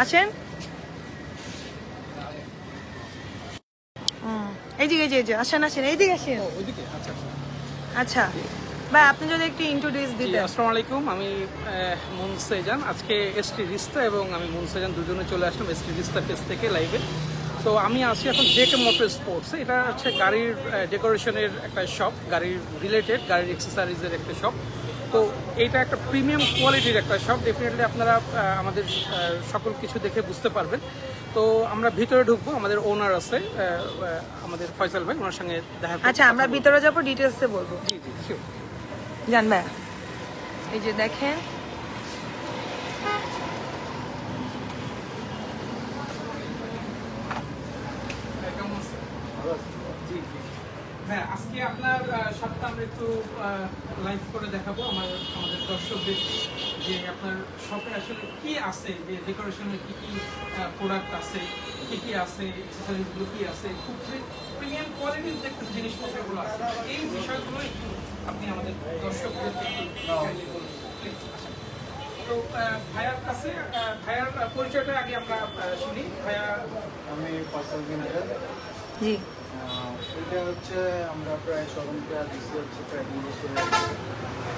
আসেন। এইদিকে আসেন আসেন, এইদিকে আসেন। আচ্ছা ভাই, আপনি যদি একটু ইন্ট্রোডিউস দিতেন। আসসালামু আলাইকুম, আমি মুনসেজান। আজকে এসটি রিস্তা এবং আমি মুনসেজান দুজনে চলে আসলাম এসটি রিস্তা পেজ থেকে লাইভে। তো আমি আছি এখন জেকে মোটর স্পোর্টস। এটা হচ্ছে গাড়ির ডেকোরেশনের একটা শপ, গাড়ির রিলেটেড, গাড়ির এক্সেসরিজের একটা শপ। তো এইটা একটা প্রিমিয়াম কোয়ালিটির একটা শপ। ডেফিনেটলি আপনারা আমাদের সকল কিছু দেখে বুঝতে পারবেন। তো আমরা ভিতরে ঢুকবো, আমাদের ওনার আছে আমাদের ফয়সাল ভাই, ওনার সঙ্গে দেখা। আচ্ছা, আমরা ভিতরে যাবো, ডিটেলসে বলবো। জি জি শিওর। জানবে এই যে দেখেন, হ্যাঁ, আজকে আপনার সবটা আমরা একটু লাইভ করে দেখাবো আমাদের দর্শকদের যে আপনার শপে আসলে কি আছে, যে ডেকোরেশনের কি কি প্রোডাক্ট আছে, কি আছে, অ্যাক্সেসরিজগুলো কি আছে, খুব প্রিমিয়াম কোয়ালিটির যে জিনিসপত্রগুলো আছে, এই বিষয়গুলো একটু আপনি আমাদের দর্শকদেরকে তো ভাইয়ার কাছে, ভাইয়ার পরিচয়টা আগে আমরা শুনি। ভাইয়া, আমি ফয়সাল বিনদার। জি, এটা হচ্ছে আমরা প্রায় শোরুমটা দিচ্ছি হচ্ছে প্রায় 2 বছর।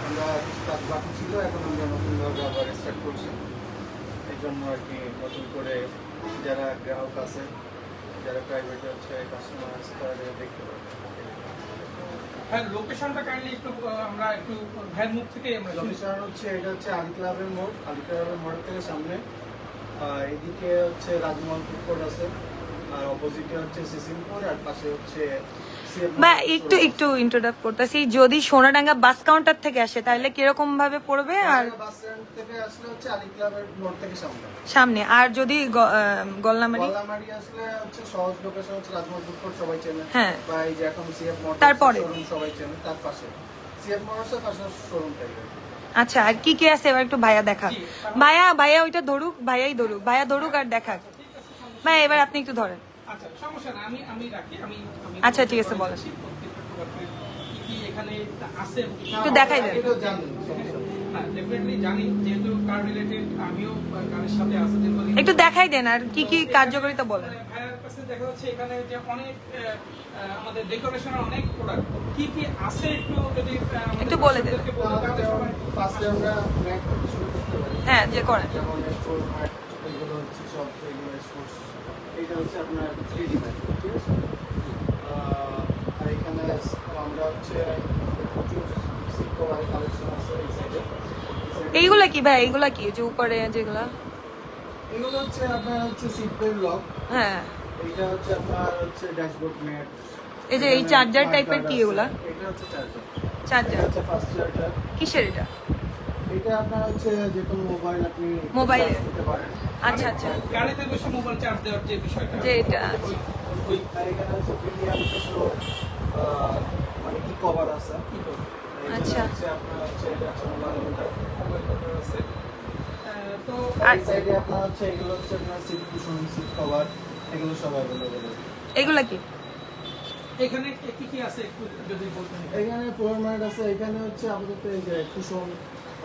আমরা কিছু কাজ বাকি ছিল, এখন আমরা নতুনভাবে আবার স্টার্ট করছি। এই জন্য আর কি নতুন করে যারা গ্রাহক আছে, যারা প্রাইভেট হচ্ছে কাস্টমার আছে, তারা দেখতে পাবে। হ্যাঁ, লোকেশনটা কাইন্ডলি একটু আমরা একটু ভাইয়ের মুখ থেকে আমরা লোকেশন হচ্ছে, এটা হচ্ছে আলি ক্লাবের মোড়, আলি ক্লাবের মোড়ের থেকে সামনে। এদিকে হচ্ছে রাজমহল ফুড কোর্ট আছে, আর অপোজিটে হচ্ছে সিসিমপুর, আর পাশে হচ্ছে বা একটু একটু ইন্ট্রোডাক্ট করতেছি। যদি সোনাডাঙ্গা বাস কাউন্টার থেকে আসে তাহলে কিরকম ভাবে পড়বে? আর বাস স্ট্যান্ড থেকে আসলে হচ্ছে আলি ক্লাবের মোড় থেকে সামনে, আর যদি গল্লামারি আসলে হচ্ছে সহজ লোকেশন হচ্ছে রাজমহল ফুড কোর্ট, সবাই চেনে। হ্যাঁ, বা এই যে এখন সিএফ মোটরস তারপরে সবাই চেনে, তার পাশে সিএফ মোটরসের পাশে শোরুমটাই। আচ্ছা, আর কি কি আছে এবার একটু ভাইয়া দেখা। ভাইয়া ওইটা ধরুক, ভাইয়াই ধরুক, ভাইয়া ধরুক আর দেখাক। ভাইয়া এবার আপনি একটু ধরেন। আচ্ছা, সমস্যা না, আমি রাখি। আচ্ছা, ঠিক আছে, বলেন। কি এখানে আছে একটু দেখাই দেন। হ্যাঁ, ডেফিনেটলি জানি, যেহেতু কার রিলেটেড, আমিও কারের সাথে আছে। একটু দেখাই দেন আর কি কি কার্যকারিতা বলেন। ভাইয়ের কাছে দেখা যাচ্ছে এখানে যে অনেক আমাদের ডেকোরেশনের অনেক প্রোডাক্ট কি কি আছে একটু বলে দেন। ফার্স্টে আমরা ম্যাট থেকে শুরু করতে পারি। হ্যাঁ, যে করেন। যেমন স্পোর্টস ম্যাট, এগুলো হচ্ছে সব এগুলো স্পোর্টস। এটা হচ্ছে আপনার 3D ম্যাট, ঠিক আছে? আর এখানে আমরা হচ্ছে প্রচুর সিট কভারের কালেকশন আছে এই সাইডে। এইগুলা কি ভাই? এইগুলা কি যে উপরে যেগুলা? এগুলো হচ্ছে আপনার হচ্ছে সিট বেল্ট লক। হ্যাঁ, এটা হচ্ছে আপনার হচ্ছে ড্যাশবোর্ড ম্যাট। এই যে এই চার্জার টাইপের কি এগুলা? এটা হচ্ছে চার্জার। চার্জার হচ্ছে ফাস্ট চার্জার। কিসের এটা? এটা আপনার হচ্ছে যে কোনো মোবাইল আপনি মোবাইলে চার্জ দিতে পারেন। আচ্ছা আচ্ছা, গাড়িতে বসে মোবাইল চার্জ দেওয়ার যে বিষয়টা, যে এটা ওই এখানে হচ্ছে প্রিমিয়াম কিছু মানে কি কভার আছে। আচ্ছা, আপনার হচ্ছে এটা হচ্ছে মোবাইল আছে। তো আর এই সাইডে আপনার হচ্ছে এগুলো হচ্ছে আপনার সিট কুশন, সিট কভার, এগুলো সব अवेलेबल আছে। এগুলা কি? এখানে কি কি আছে একটু যদি বলতেন। এখানে ফ্লোর ম্যাট আছে, এখানে হচ্ছে আপাতত এই যে কুশন,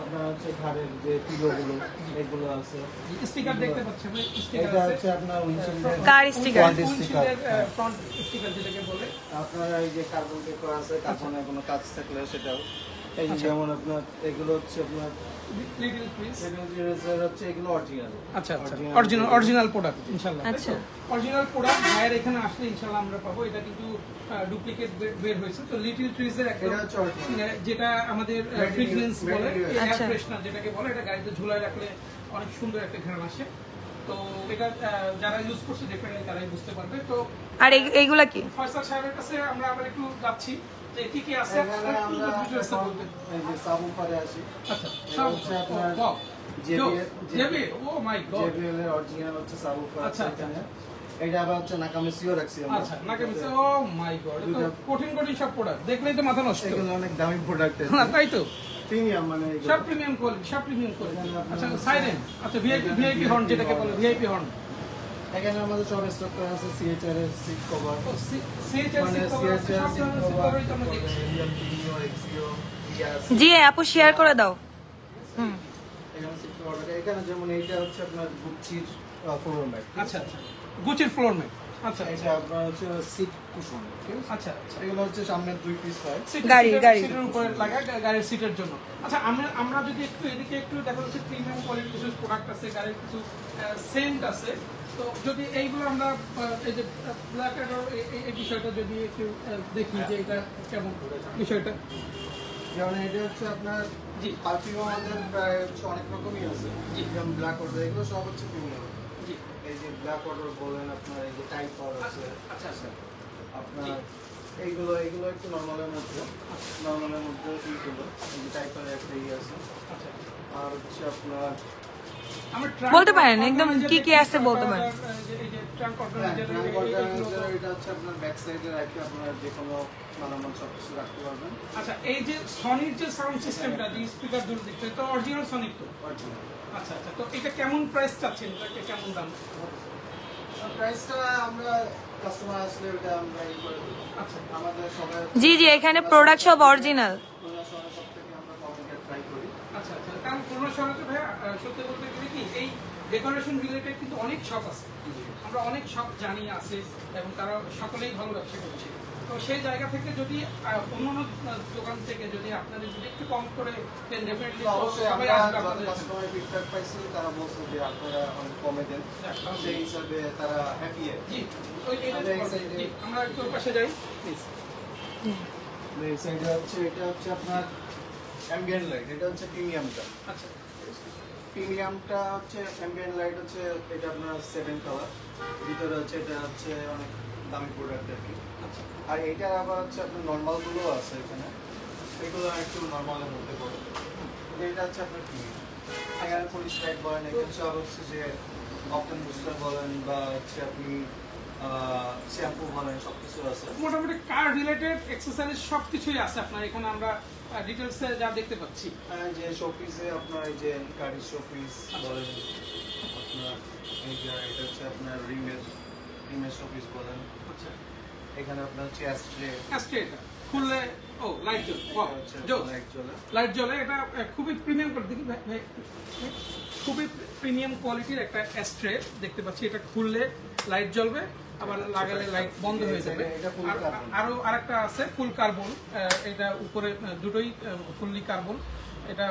আপনার হচ্ছে ঘাড়ের যে পিলোগুলো, এগুলো আছে। স্টিকার দেখতে পাচ্ছেন, স্টিকার এটা আছে। হচ্ছে আপনার উইন্ডশিল্ডের কার স্টিকার? ফ্রন্ট স্টিকার যেটাকে বলে। আপনার এই যে কার্বন পেপার আছে, কার্বনের কোনো কাজ থাকলে সেটাও। এই যে যেমন আপনার এগুলো হচ্ছে আপনার লিটল প্লিজ হচ্ছে এগুলো অরিজিনাল। আচ্ছা, অরিজিনাল প্রোডাক্ট ইনশাআল্লাহ। আচ্ছা, অরিজিনাল প্রোডাক্ট ভাইয়ের এখানে আসলে ইনশাআল্লাহ আমরা পাবো। এটা কিন্তু ডুপ্লিকেট বের হয়েছে। তো লিটল ট্রিজের একটা যেটা আমাদের ফ্রেগনেন্স বলে, এয়ার ফ্রেশনার যেটাকে বলে, এটা গাড়িতে ঝুলায় রাখলে অনেক সুন্দর একটা ঘ্রাণ আসে। তো এটা যারা ইউজ করছে ডেফিনেটলি তারাই বুঝতে পারবে। তো আর এইগুলা কি? ফয়সাল সাহেবের কাছে আমরা আবার একটু যাচ্ছি যে কি কি আছে। এখানে আমরা এই যে সাবউফারে আসি। আচ্ছা, সব হচ্ছে আপনার JBL, ও মাই গড, JBL এর অরিজিনাল হচ্ছে সাবউফার। আচ্ছা, এখানে এটা আবার হচ্ছে নাকামিসিও রাখছি আমরা। আচ্ছা, নাকামিসি, ও মাই গড, কঠিন সব প্রোডাক্ট দেখলেই তো মাথা নষ্ট। এগুলো অনেক দামি প্রোডাক্ট আছে। না, তাই তো, প্রিমিয়াম মানে এগুলো সব প্রিমিয়াম কোয়ালিটি, সব প্রিমিয়াম কোয়ালিটি। আচ্ছা, সাইরেন, আচ্ছা, ভিআইপি হর্ন যেটাকে বলে, ভিআইপি হর্ন। এখানে আমাদের সব স্টক করা আছে। সিএচআর এর সিট কভার, সিএচআর সিট কভার, জি আপু শেয়ার করে দাও। এখানে সিট কভার। এখানে যেমন এইটা হচ্ছে আপনার গুচ্চির ফ্লোর ম্যাট। আচ্ছা আচ্ছা, গুচির ফ্লোর ম্যাট। আচ্ছা এটা আপনার হচ্ছে সিট কুশন। আচ্ছা আচ্ছা, এগুলো হচ্ছে সামনে 2 পিস হয় সিটের উপরে লাগা, গাড়ির সিটের জন্য। আচ্ছা, আমরা যদি একটু এদিকে একটু দেখা যাচ্ছে প্রিমিয়াম কোয়ালিটির কিছু প্রোডাক্ট আছে, গাড়ির কিছু সেন্ট আছে, তো যদি এইগুলো আমরা এই যে ব্ল্যাক অ্যাডার এই বিষয়টা যদি একটু দেখি যে এটা কেমন বিষয়টা। যেমন এটা হচ্ছে আপনার জি পারফিউম আমাদের প্রায় হচ্ছে অনেক রকমই আছে। জি। যেমন ব্ল্যাক অর্ডার, এগুলো সব হচ্ছে প্রিমিয়াম। জি। এই যে ব্ল্যাক অর্ডার বলেন, আপনার এই যে টাইপ পাওয়ার আছে। আচ্ছা আচ্ছা, আপনার এইগুলো একটু নর্মালের মধ্যে, এইগুলো এই যে টাইপের একটা আছে। আচ্ছা, আর হচ্ছে আপনার বলতে পারেন একদম কি কি আছে বলতে পারেন। এই যে ট্রাঙ্ক ট্রাঙ্ক অর্গানাইজার, এটা হচ্ছে আপনার ব্যাক সাইডে রাখে আপনার যে কোনো মালামাল সব কিছু রাখতে পারবেন। আচ্ছা, এই যে সনির যে সাউন্ড সিস্টেমটা, যে স্পিকার দুটো দিচ্ছে, তো অরিজিনাল সনির তো? আচ্ছা আচ্ছা, তো এটা কেমন প্রাইস চাচ্ছেন, এটা কেমন দাম? প্রাইসটা আমরা কাস্টমার আসলে ওটা আমরা এই করে দেব। আচ্ছা, আমাদের সবাই জি জি, এখানে প্রোডাক্ট সব অরিজিনাল। সব থেকে আমরা কমিউনিকেট ট্রাই করি। আচ্ছা আচ্ছা, কারণ পুরোনো শহরে ভাইয়া সত্যি বলতে গেলে কি এই ডেকোরেশন রিলেটেড কিন্তু অনেক শপ আছে, আমরা অনেক শপ জানি আছে এবং তারা সকলেই ভালো ব্যবসা করছে। তো সেই জায়গা থেকে যদি অন্যান্য দোকান থেকে যদি আপনাদের যদি একটু কম করে দেন, ডেফিনেটলি অবশ্যই সবাই আমরা আসবে আপনাদের কাছে। কাস্টমার ফিডব্যাক পাইছি, তারা বলছে যে আপনারা অনেক কমে দেন, সেই হিসাবে তারা হ্যাপি। জি, জি, আমরা একটু পাশে যাই প্লিজ। এই সাইডে হচ্ছে এটা হচ্ছে আপনার অ্যাম্বিয়েন্ট লাইট, এটা হচ্ছে প্রিমিয়ামটা। আচ্ছা, প্রিমিয়ামটা হচ্ছে অ্যাম্বিয়েন্ট লাইট হচ্ছে এটা আপনার 7 কালার, ভিতরে হচ্ছে এটা হচ্ছে অনেক দামি প্রোডাক্ট আর কি। আচ্ছা, আর এইটার আবার হচ্ছে আপনার নর্মালগুলো আছে এখানে, এগুলো একটু নর্মালের মধ্যে পড়ে। এটা হচ্ছে আপনার প্রিমিয়াম, এখানে পুলিশ লাইট বলেন, এখানে সব হচ্ছে যে অপটেন বুস্টার বলেন বা হচ্ছে আপনি শ্যাম্পু বলেন, সব কিছু আছে। মোটামুটি কার রিলেটেড এক্সেসরিজ সবকিছুই আছে আপনার এখানে, আমরা ডিটেলসে যা দেখতে পাচ্ছি। যে শোপিসে আপনার এই যে গাড়ির শোপিস বলেন, আপনার এই যে এটা হচ্ছে আপনার রিমের শোপিস বলেন। আচ্ছা, এখানে আপনার হচ্ছে অ্যাস্ট্রে, এটা খুললে ও লাইট জ্বলে, ওয়াও জোস, লাইট জ্বলে। লাইট জ্বলে। এটা খুবই প্রিমিয়াম কোয়ালিটি, দেখি ভাই ভাই, খুবই প্রিমিয়াম কোয়ালিটির একটা অ্যাস্ট্রে দেখতে পাচ্ছি। এটা খুললে লাইট জ্বলবে, আবার লাগালে লাইট বন্ধ হয়ে যাবে। আরো আরেকটা আছে ফুল কার্বন, এটা উপরে দুটোই ফুললি কার্বন। এটা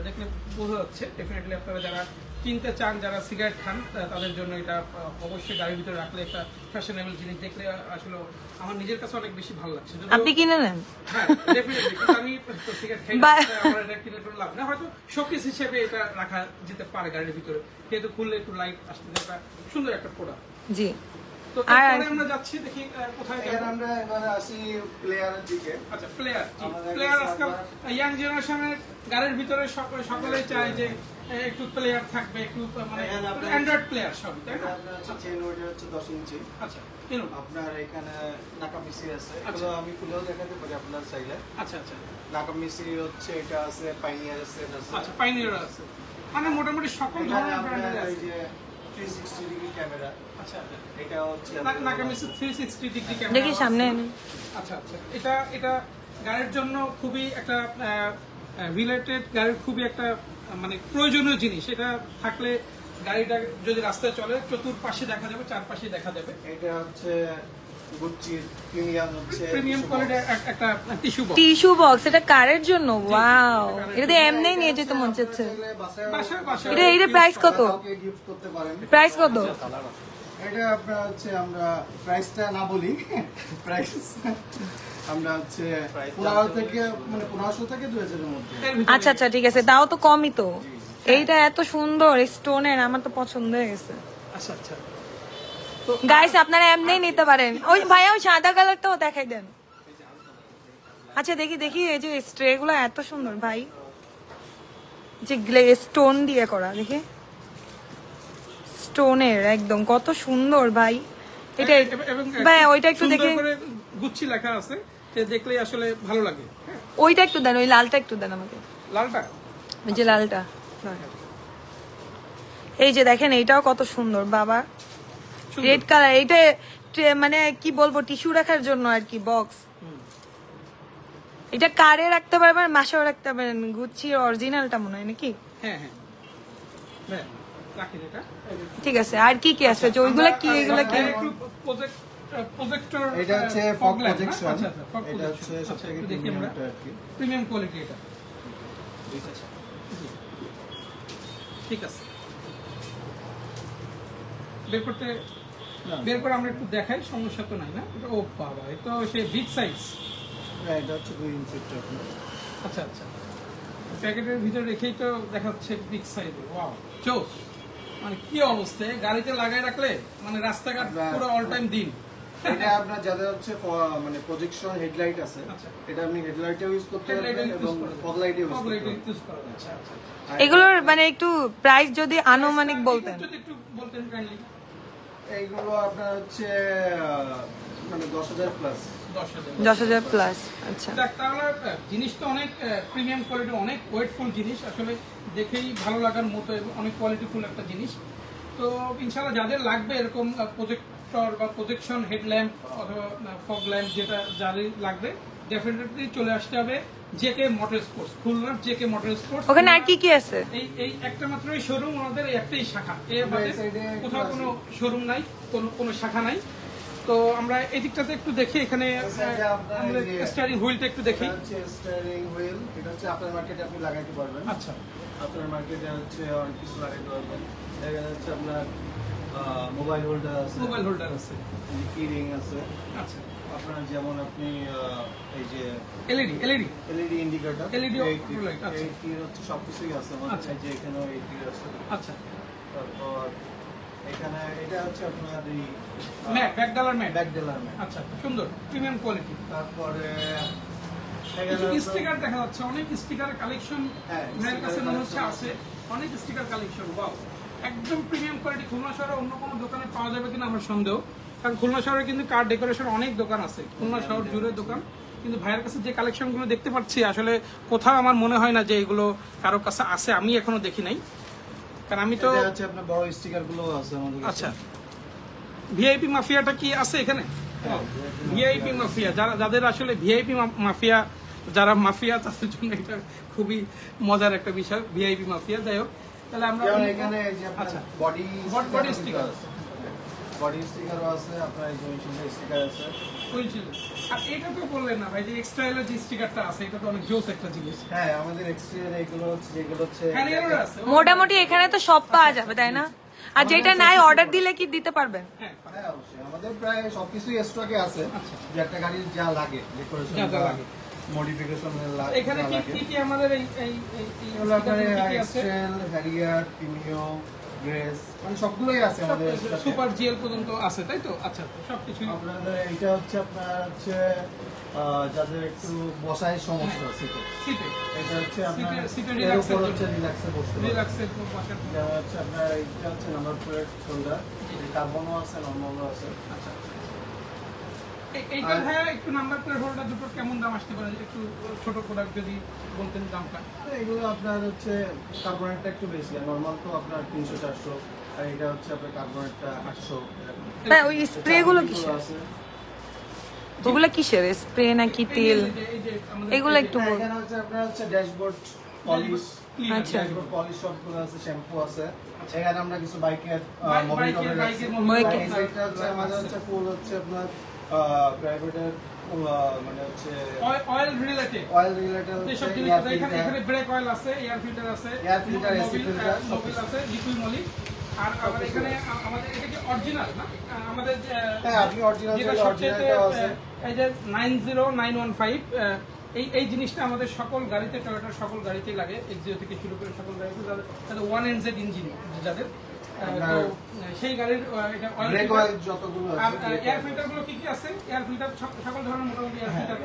দেখলে বোঝা যাচ্ছে। ডেফিনেটলি আপনারা যারা কিনতে চান, যারা সিগারেট খান, তাদের জন্য এটা অবশ্যই গাড়ির ভিতরে রাখলে একটা ফ্যাশনেবল জিনিস, দেখলে আসলে আমার নিজের কাছে অনেক বেশি ভালো লাগছে। আপনি কিনে নেন? হ্যাঁ, ডেফিনেটলি, কিন্তু আমি সিগারেট খাই না, আমার এটা কিনে কোনো লাভ না। হয়তো শোকেস হিসেবে এটা রাখা যেতে পারে গাড়ির ভিতরে, কিন্তু খুললে একটু লাইট আসতে একটা সুন্দর একটা প্রোডাক্ট। জি, তো তারপরে আমরা যাচ্ছি, দেখি কোথায় যাব। এখানে আমরা এবারে আসি প্লেয়ারের দিকে। আচ্ছা, প্লেয়ার আজকাল ইয়াং জেনারেশনের গাড়ির ভিতরে সকলেই চায় যে একটু প্লেয়ার থাকবে, একটু মানে অ্যান্ড্রয়েড প্লেয়ার সব, তাই না? আপনার হচ্ছে চেন ওয়েটার হচ্ছে 10 ইঞ্চি। আচ্ছা, কেন? আপনার এখানে নাকামিসি আছে, এগুলো আমি খুলেও দেখাতে পারি আপনার চাইলে। আচ্ছা আচ্ছা, নাকামিসি হচ্ছে এটা আছে, পাইনিয়ার আছে। আচ্ছা, পাইনিয়ার আছে, মানে মোটামুটি সকল ধরনের ব্র্যান্ডের এই আছে। যে 360 ডিগ্রি ক্যামেরা, আচ্ছা আচ্ছা, এটা হচ্ছে নাকামিসি 360 ডিগ্রি ক্যামেরা দেখি সামনে এনে। আচ্ছা আচ্ছা, এটা গাড়ির জন্য খুবই একটা রিলেটেড, গাড়ির খুবই একটা মানে প্রয়োজনীয় জিনিস। এটা থাকলে গাড়িটা যদি রাস্তায় চলে চতুর্পাশে দেখা যাবে, চারপাশে দেখা যাবে। এটা হচ্ছে গুচ্চির প্রিমিয়াম হচ্ছে প্রিমিয়াম কোয়ালিটির একটা টিস্যু বক্স। টিস্যু বক্স, এটা কারের জন্য? ওয়াও, এটা দিয়ে এমনি নিয়ে যেতে মন চাচ্ছে। এটা এইটা প্রাইস কত? গিফট করতে পারেন। প্রাইস কত? এটা আপনার হচ্ছে আমরা প্রাইসটা না বলি, প্রাইস আমরা হচ্ছে 1500 থেকে মানে 1500 থেকে 2000 এর মধ্যে। আচ্ছা আচ্ছা, ঠিক আছে, তাও তো কমই তো। এইটা এত সুন্দর স্টোনের, আমার তো পছন্দ হয়ে গেছে। আচ্ছা আচ্ছা, গাইস আপনারা এমনি নিতে পারেন। ওই ভাইয়া ওই সাদা কালারটাও দেখাই দেন। আচ্ছা, দেখি দেখি, এই যে স্ট্রে গুলো এত সুন্দর ভাই, যে স্টোন দিয়ে করা, দেখি স্টোনের একদম কত সুন্দর ভাই। এটা ভাই ওইটা একটু দেখে, গুচ্ছি লেখা আছে, দেখলেই আসলে ভালো লাগে। ওইটা একটু দেন, ওই লালটা একটু দেন আমাকে, লালটা, ওই যে লালটা। এই যে দেখেন, এইটাও কত সুন্দর বাবা, রেড কালার। এইটা মানে কি বলবো, টিস্যু রাখার জন্য আর কি বক্স। এটা কারে রাখতে পারবেন, মাসেও রাখতে পারেন। গুচ্ছি অরিজিনালটা মনে হয় নাকি? হ্যাঁ হ্যাঁ, রাখেন এটা। ঠিক আছে, আর কি কি আছে? যে ওইগুলা কি, এগুলা কি? একটু প্রজেক্টর, এটা হচ্ছে ফগ প্রজেকশন। আচ্ছা আচ্ছা, fog এটা হচ্ছে projection। সবথেকে একটু দেখি আমরা, প্রিমিয়ামটা আর কি। প্রিমিয়াম কোয়ালিটি এটা। জি। ঠিক আছে, বের করে আমরা একটু দেখাই, সমস্যা তো নাই না? ও বাবা, এটা তো সেই বিগ সাইজ। হ্যাঁ, এটা হচ্ছে 2 ইঞ্চিটা আপনার। আচ্ছা আচ্ছা, প্যাকেটের ভিতরে রেখেই তো দেখাচ্ছে বিগ সাইজ। ওয়াও, চোখ মানে কি অবস্থা, গাড়িতে লাগাই রাখলে মানে রাস্তাঘাট পুরো অল টাইম দিন। এটা আপনার যাদের হচ্ছে মানে প্রজেকশন হেডলাইট আছে, আচ্ছা। এটা আপনি হেডলাইটেও ইউজ করতে Headlight পারবেন use এবং করা যায়। ফগ লাইটেও ইউজ Fog করতে light পারবেন। use করা যায়। আচ্ছা আচ্ছা। এগুলোর মানে একটু প্রাইস যদি আনুমানিক বলতেন। যদি একটু বলতেন কাইন্ডলি। এইগুলো আপনার হচ্ছে মানে 10,000 প্লাস। 10,000 10,000 প্লাস। আচ্ছা, দেখ, তাহলে জিনিস তো অনেক প্রিমিয়াম কোয়ালিটি, অনেক ওয়েটফুল জিনিস, আসলে দেখেই ভালো লাগার মতো এবং অনেক কোয়ালিটিফুল একটা জিনিস। তো ইনশাআল্লাহ যাদের লাগবে এরকম প্রজেক্টর বা প্রজেকশন হেডল্যাম্প অথবা ফগ ল্যাম্প, যেটা যাদের লাগবে ডেফিনেটলি চলে আসতে হবে জেকে মোটর স্পোর্টস, খুলনার জেকে মোটর স্পোর্টস। ওখানে আর কি কি আছে? এই একটা মাত্রই শোরুম, আমাদের একটাই শাখা, এর বাদে কোথাও কোনো শোরুম নাই, কোনো শাখা নাই। তো আমরা এই দিকটাতে একটু দেখি, এখানে আমাদের স্টিয়ারিং হুইলটা একটু দেখি। এটা হচ্ছে স্টিয়ারিং হুইল, এটা হচ্ছে আপনার মার্কেটে আপনি লাগাইতে পারবেন। আচ্ছা, আপনার মার্কেটে হচ্ছে অনেক কিছু লাগাইতে পারবেন। এখানে হচ্ছে আপনার মোবাইল হোল্ডার আছে, মোবাইল হোল্ডার আছে, কি রিং আছে। আচ্ছা, আপনার যেমন আপনি এই যে এলইডি ইন্ডিকেটর, LED লাইট, আচ্ছা। এই হচ্ছে সবকিছুই আছে আমাদের। আচ্ছা। এই যে এখানেও এইটি আছে। আচ্ছা, তারপর এখানে এটা হচ্ছে আপনার এই ব্যাকডালার ম্যাট, ব্যাকডেলার ম্যাট। আচ্ছা, সুন্দর প্রিমিয়াম কোয়ালিটি। তারপরে স্টিকার দেখা যাচ্ছে, অনেক স্টিকারের কালেকশন হ্যাঁ, ভাইয়ের কাছে sticker মনে হচ্ছে collection আছে, অনেক স্টিকার কালেকশন। ওয়াও, একদম প্রিমিয়াম কোয়ালিটি। খুলনা শহরে অন্য কোনো দোকানে পাওয়া যাবে কিনা আমার সন্দেহ, কারণ খুলনা শহরে কিন্তু কার ডেকোরেশন অনেক দোকান আছে, খুলনা শহর জুড়ে দোকান। কিন্তু ভাইয়ের কাছে যে কালেকশনগুলো দেখতে পাচ্ছি, আসলে কোথাও আমার মনে হয় না যে এগুলো কারো কাছে আছে, আমি এখনো দেখি নাই, কারণ আমি তো। এটা হচ্ছে আপনার বড় স্টিকার গুলো আছে আমাদের কাছে। আচ্ছা, ভিআইপি মাফিয়াটা কি আছে এখানে? ভিআইপি মাফিয়া, যাদের আসলে ভিআইপি মাফিয়া, যারা মাফিয়া, তাদের জন্য এটা খুবই মজার একটা বিষয়, ভিআইপি মাফিয়া। যাই হোক, তাহলে আমরা যেমন এখানে এই যে আপনার আচ্ছা, বডি স্টিকার আছে, বডি স্টিকারও আছে, আপনার এই যে উইন্ডশিল্ডের স্টিকার আছে। বলছিল, আর এটা তো বললেন না ভাই, যে এক্সট্রা এর যে স্টিকারটা আছে, এটা তো অনেক জোস একটা জিনিস। হ্যাঁ, আমাদের এক্সটেরিয়র এগুলো হচ্ছে, যেগুলো হচ্ছে হ্যারিয়ারও আছে। মোটামুটি এখানে তো সব পাওয়া যাবে, তাই না? আর যেটা নাই অর্ডার দিলে কি দিতে পারবেন? হ্যাঁ, হ্যাঁ, অবশ্যই আমাদের প্রায় সবকিছুই স্টকে আছে। আচ্ছা। যে একটা গাড়ির যা লাগে, ডেকোরেশন যা লাগে, মডিফিকেশন এখানে কি কি আমাদের এই হলো আপনার কি কি আছে? এক্সেল, হ্যারিয়ার, প্রিমিও, গ্রেস, মানে সবগুলোই আছে আমাদের stock এ। সুপার জিএল পর্যন্ত আছে, তাই তো? আচ্ছা, সবকিছু। আপনাদের এটা হচ্ছে আপনার হচ্ছে যাদের একটু বসায় সমস্যা সিটে, সিটে এটা হচ্ছে আপনার সিটে এর উপর হচ্ছে রিল্যাক্সে বসতে পারবেন। রিল্যাক্সের বসার। যেমন হচ্ছে আপনার এটা হচ্ছে নাম্বার প্লেট হোল্ডার, কার্বনও আছে, নর্মালও আছে। আচ্ছা, এইটা ভাইয়া একটু নাম্বার প্লেট হোল্ডার দুটো কেমন দাম আসতে পারে, একটু ছোট প্রোডাক্ট যদি বলতেন দামটা। এগুলো আপনার হচ্ছে কার্বনেটটা একটু বেশি, আর নর্মাল তো আপনার 300-400, আর এটা হচ্ছে আপনার কার্বনেটটা 800 এরকম। হ্যাঁ, ওই স্প্রে গুলো এগুলো কিসের? আছে। ওগুলো কিসের স্প্রে নাকি তেল? এগুলো একটু হ্যাঁ, বল। এখানে হচ্ছে আপনার হচ্ছে ড্যাশবোর্ড পলিশ, আচ্ছা। ড্যাশবোর্ড পলিশ সবগুলো আছে, শ্যাম্পু আছে। এখানে আমরা কিছু বাইকের মোবিল বাইকের টোবিল আছে। মোবিল আর এই সাইডটা হচ্ছে আমাদের হচ্ছে ফুল হচ্ছে আপনার প্রাইভেটের মানে হচ্ছে অয়েল রিলেটেড, অয়েল রিলেটেড যেসব হচ্ছে জিনিস এয়ার আছে, এখানে ফিল্টার, ব্রেক অয়েল আছে, এয়ার ফিল্টার আছে, air filter, AC Mobil filter, Mobil আছে, লিকুইড মলি। আর আবার এখানে আমাদের এটা কি অরিজিনাল না? আমাদের হ্যাঁ, আপনি অরিজিনাল যেটা চাইলে সবচেয়ে অরিজিনালটাও আছে। এই যে 90915, এই জিনিসটা আমাদের সকল গাড়িতে, টয়োটার সকল গাড়িতেই লাগে, এক্সিও থেকে শুরু করে সকল গাড়িতে, যাদের 1NZ ইঞ্জিন, যাদের তো সেই গাড়ির এটা ব্রেক অয়েল অয়েল যতগুলো আর আছে, এয়ার ফিল্টার গুলো কি কি আছে? এয়ার ফিল্টার সকল ধরনের মোটামুটি এয়ার ফিল্টার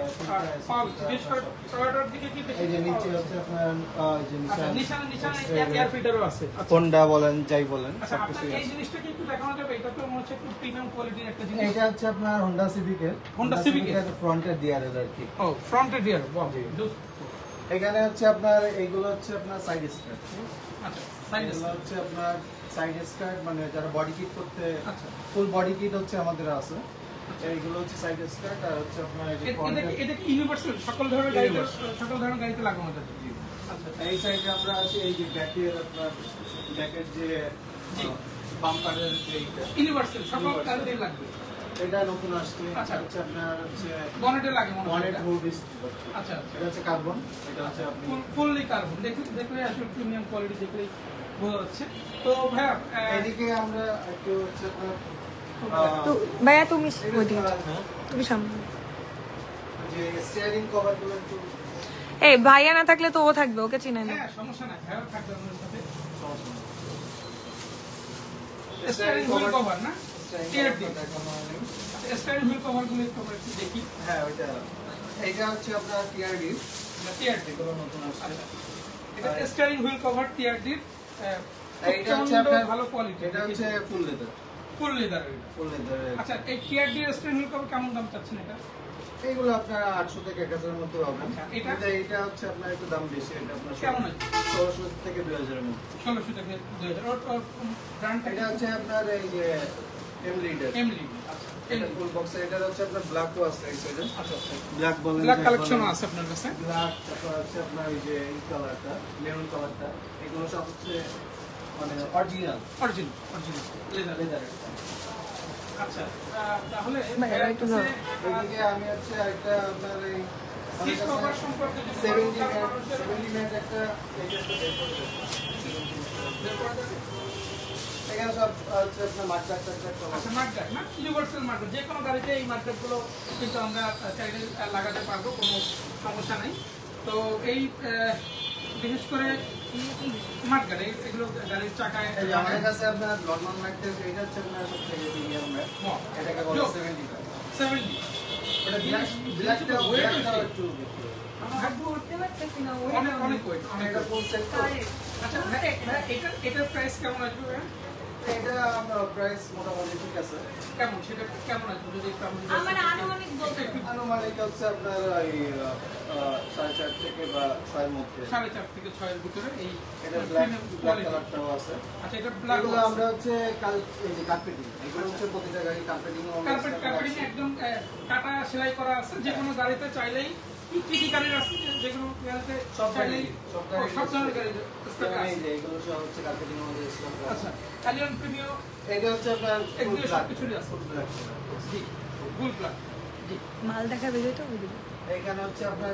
বিশেষ করে টয়োটার দিকে কি বেশি এই যে নিচে হচ্ছে আপনার যে নিশান এয়ার ফিল্টারও আছে। হোন্ডা বলেন, যাই বলেন, আচ্ছা, আপনার সবকিছুই এই আছে। জিনিসটা কি একটু দেখানো যাবে? এটা তো মনে হচ্ছে একটু প্রিমিয়াম কোয়ালিটির একটা জিনিস। এটা হচ্ছে আপনার হোন্ডা সিভিকের, Honda Civic এর ফ্রন্টের দিয়ারের আর কি। ও, ফ্রন্টের রিয়ার, বাহ। এখানে হচ্ছে আপনার এইগুলো হচ্ছে আপনার সাইড স্কার্ট। আচ্ছা, সাইড এগুলো হচ্ছে আপনার সাইড স্কার্ট, মানে যারা বডি কিট করতে, আচ্ছা, ফুল বডি কিট হচ্ছে আমাদের আছে। এইগুলো হচ্ছে সাইড স্কার্ট, আর হচ্ছে আপনার এই যে ফ্রন্টের। এটা কি ইউনিভার্সাল সকল ধরনের গাড়িতে, সকল ধরনের গাড়িতে লাগানো যাচ্ছে? আচ্ছা, এই সাইডে আমরা আছি, এই যে ব্যাকের আপনার ব্যাকের যে জি। বাম্পারের এইটা ইউনিভার্সাল সকল গাড়িতে লাগবে। এটা নতুন আসছে। আচ্ছা। হচ্ছে আপনার হচ্ছে বনেটে লাগে মনে হয় বনেট এটা। হুড ডিস। আচ্ছা এটা হচ্ছে কার্বন। এটা হচ্ছে আপনি ফুললি কার্বন, দেখলে আসলে প্রিমিয়াম কোয়ালিটি দেখলেই বোঝা যাচ্ছে। তো ভাইয়া এদিকে আমরা একটু হচ্ছে আপনার তো ভাইয়া তুমি এটা ওইদিকে হ্যাঁ, তুমি সামনে যে স্টিয়ারিং কভারগুলো একটু এই ভাইয়া না থাকলে তো ও থাকবে, ওকে চিনে না। হ্যাঁ সমস্যা নাই, ভাইয়া থাকবে আমাদের সাথে। সমস্যা নেই। স্টিয়ারিং হুইল কভার না? টিয়ার স্টিয়ারিং ডি। কভার দেখানো হয়নি। স্টিয়ারিং হুইল কভারগুলো একটু আমরা একটু দেখি। হ্যাঁ ওইটা এটা হচ্ছে আপনার টিআরডি টিয়ার ডি। এগুলো নতুন আসছে। এটা স্টিয়ারিং হুইল কভার টিয়ার ডি। এইটা হচ্ছে আপনার ভালো কোয়ালিটি। এটা হচ্ছে ফুল লেদার। ফুল লেদার এটা। Full leather. আচ্ছা এই টিয়ার ডি স্টিয়ারিং হুইল কভার কেমন দাম চাচ্ছেন এটা? এইগুলো আপনার 800 থেকে 1000 এর মধ্যে পাবেন। আচ্ছা, এটা? এটা হচ্ছে আপনার একটু দাম বেশি। এটা আপনার কেমন আছে? 1600 থেকে 2000 এর মধ্যে। 1600 থেকে 2000। ওর ব্র্যান্ডটা এটা হচ্ছে আপনার এই যে এম লিডার। এমলি। আচ্ছা এটা ফুল বক্স। এটা হচ্ছে আপনার ব্ল্যাকও আছে এই সাইডে। আচ্ছা ব্ল্যাক বলেন। ব্ল্যাক কালেকশন আছে আপনার কাছে? ব্ল্যাক, তারপর হচ্ছে আপনার এই যে এই কালারটা, মেরুন কালারটা, এগুলো সব হচ্ছে মানে অরিজিনাল অরিজিনাল লেদার। লেদার। আচ্ছা তাহলে ভাইয়া, একটু ধরো। এদিকে আমি হচ্ছে একটা আপনার এই সিট কভার সম্পর্কে যদি 70 বলেন, মিনিট একটা এটা তো বের করতে এখানে সব হচ্ছে আপনার মার্কেট আচ্ছা মার্কেট না, ইউনিভার্সাল মার্কেট, যে কোনো গাড়িতে এই মার্কেটগুলো কিন্তু আমরা চাইলে লাগাতে পারবো, কোনো সমস্যা নেই। তো এই বিশেষ করে মার্কেট এগুলো গাড়ির চাকায় এই যে আমাদের কাছে আপনার নরমাল মার্কেট এটা হচ্ছে আপনার সবথেকে প্রিমিয়াম ম্যাট। এটাকে বলে 75। 70 এটা ব্ল্যাকটা ওয়েটটা একটু আমার ধরতে পারতেছি না, ওই অনেক অনেক ওয়েট অনেক। এটা ফুল সেট। আচ্ছা এটার প্রাইস কেমন আসবে? এটা আমরা প্রাইস মোটামুটি ঠিক আছে। কেমন সেটা কেমন আসবে যদি একটু আমরা আমার আনুমানিক বলতে আনুমানিক হচ্ছে আপনার এই 4.5 থেকে বা 6 মধ্যে। 4.5 থেকে 6 এর ভিতরে এই এটা ব্ল্যাক কালারটাও আছে। আচ্ছা এটা ব্ল্যাক এগুলো আমরা হচ্ছে এই যে কার্পেটিং, এগুলো হচ্ছে প্রতিটা গাড়ি কার্পেটিং কার্পেটিং একদম কাটা সেলাই করা আছে, যে কোনো গাড়িতে চাইলেই টিটি গাড়ির আছে, যে কোনো গাড়িতে সব চাইলেই গাড়ি সব ধরনের গাড়ি এই যে এগুলো সব হচ্ছে কার্পেটিং আমাদের স্টক আছে। আচ্ছা অ্যালিয়ন প্রিমিয়াম এটা হচ্ছে আপনার এগুলো সব কিছুরই আছে। Full black. জি ফুল ব্ল্যাক। জি মাল দেখা বেরোয় তো ওইদিকে। এখানে হচ্ছে আপনার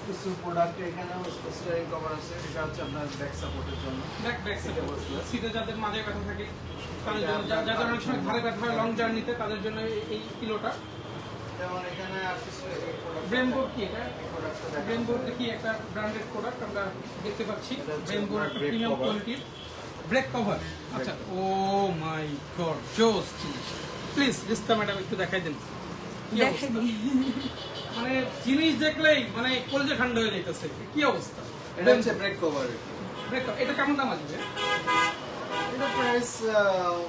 কিছু প্রোডাক্ট, এখানেও স্টিয়ারিং কভার আছে। এটা হচ্ছে আপনার ব্যাক সাপোর্টের জন্য। ব্যাক সিটে বসলে সিটে যাদের মাঝে ব্যথা থাকে, তাদের জন্য যাদের অনেক সময় ঘাড়ে ব্যথা হয় লং জার্নিতে, তাদের জন্য এই পিলোটা। যেমন এখানে আর কিছু ব্রেনবোর কি এটা? প্রোডাক্টটা দেখেন। ব্রেনবোর কি একটা ব্র্যান্ডেড প্রোডাক্ট আমরা দেখতে পাচ্ছি। এটা হচ্ছে ব্রেনবোর একটা brake প্রিমিয়াম cover। কোয়ালিটির ব্রেক কভার। আচ্ছা ও মাই গড জোস জিনিস। প্লিজ রিস্তা ম্যাডাম একটু দেখাই দেন। কি দেখাই অবস্থা? দিই। মানে জিনিস দেখলেই মানে কলজে ঠান্ডা হয়ে যাইতেছে। কি অবস্থা? এটা হচ্ছে ব্রেক কভার। ব্রেক এটা কেমন দাম আসবে? এটা প্রাইস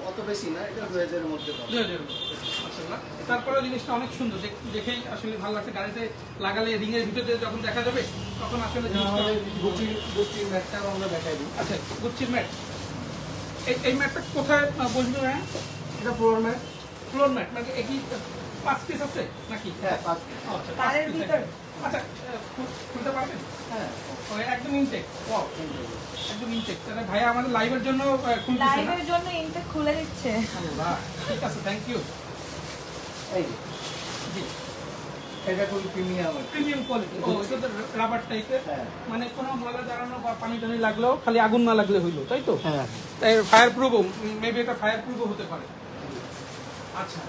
অত বেশি না, এটা 2000 এর মধ্যে পাবেন। 2000 মাশাআল্লাহ। তারপরেও জিনিসটা অনেক সুন্দর, দেখেই আসলে ভালো লাগছে। গাড়িতে লাগালে রিং এর ভিতরে যখন দেখা যাবে তখন আসলে জিনিসটা গুচি ম্যাটটাও আমরা দেখাই দিই। আচ্ছা গুচ্ছির ম্যাট, এই ম্যাটটা কোথায় বসবে? হ্যাঁ এটা ফ্লোর ম্যাট। ফ্লোর ম্যাট মানে কি 5 পিস আছে নাকি? হ্যাঁ 5 আচ্ছা তারের ভিতর? আচ্ছা খুলতে পারবেন? হ্যাঁ ওই একদম ইনটেক। ওয়াও একদম ইনটেক। তাহলে ভাইয়া আমাদের লাইভের জন্য খুলতেছে না? লাইভের জন্য ইনটেক খুলে দিচ্ছে। আল্লাহ ঠিক আছে, থ্যাংক ইউ। এই জি এটা খুব প্রিমিয়াম। Premium quality. ও এটা তো রাবার টাইপের, হ্যাঁ। মানে কোনো ময়লা দাঁড়ানো বা পানি টানি লাগলেও খালি আগুন না লাগলে হইলো, তাই তো? হ্যাঁ তাই ফায়ার প্রুফও, মেবি এটা ফায়ার প্রুফও হতে পারে। আচ্ছা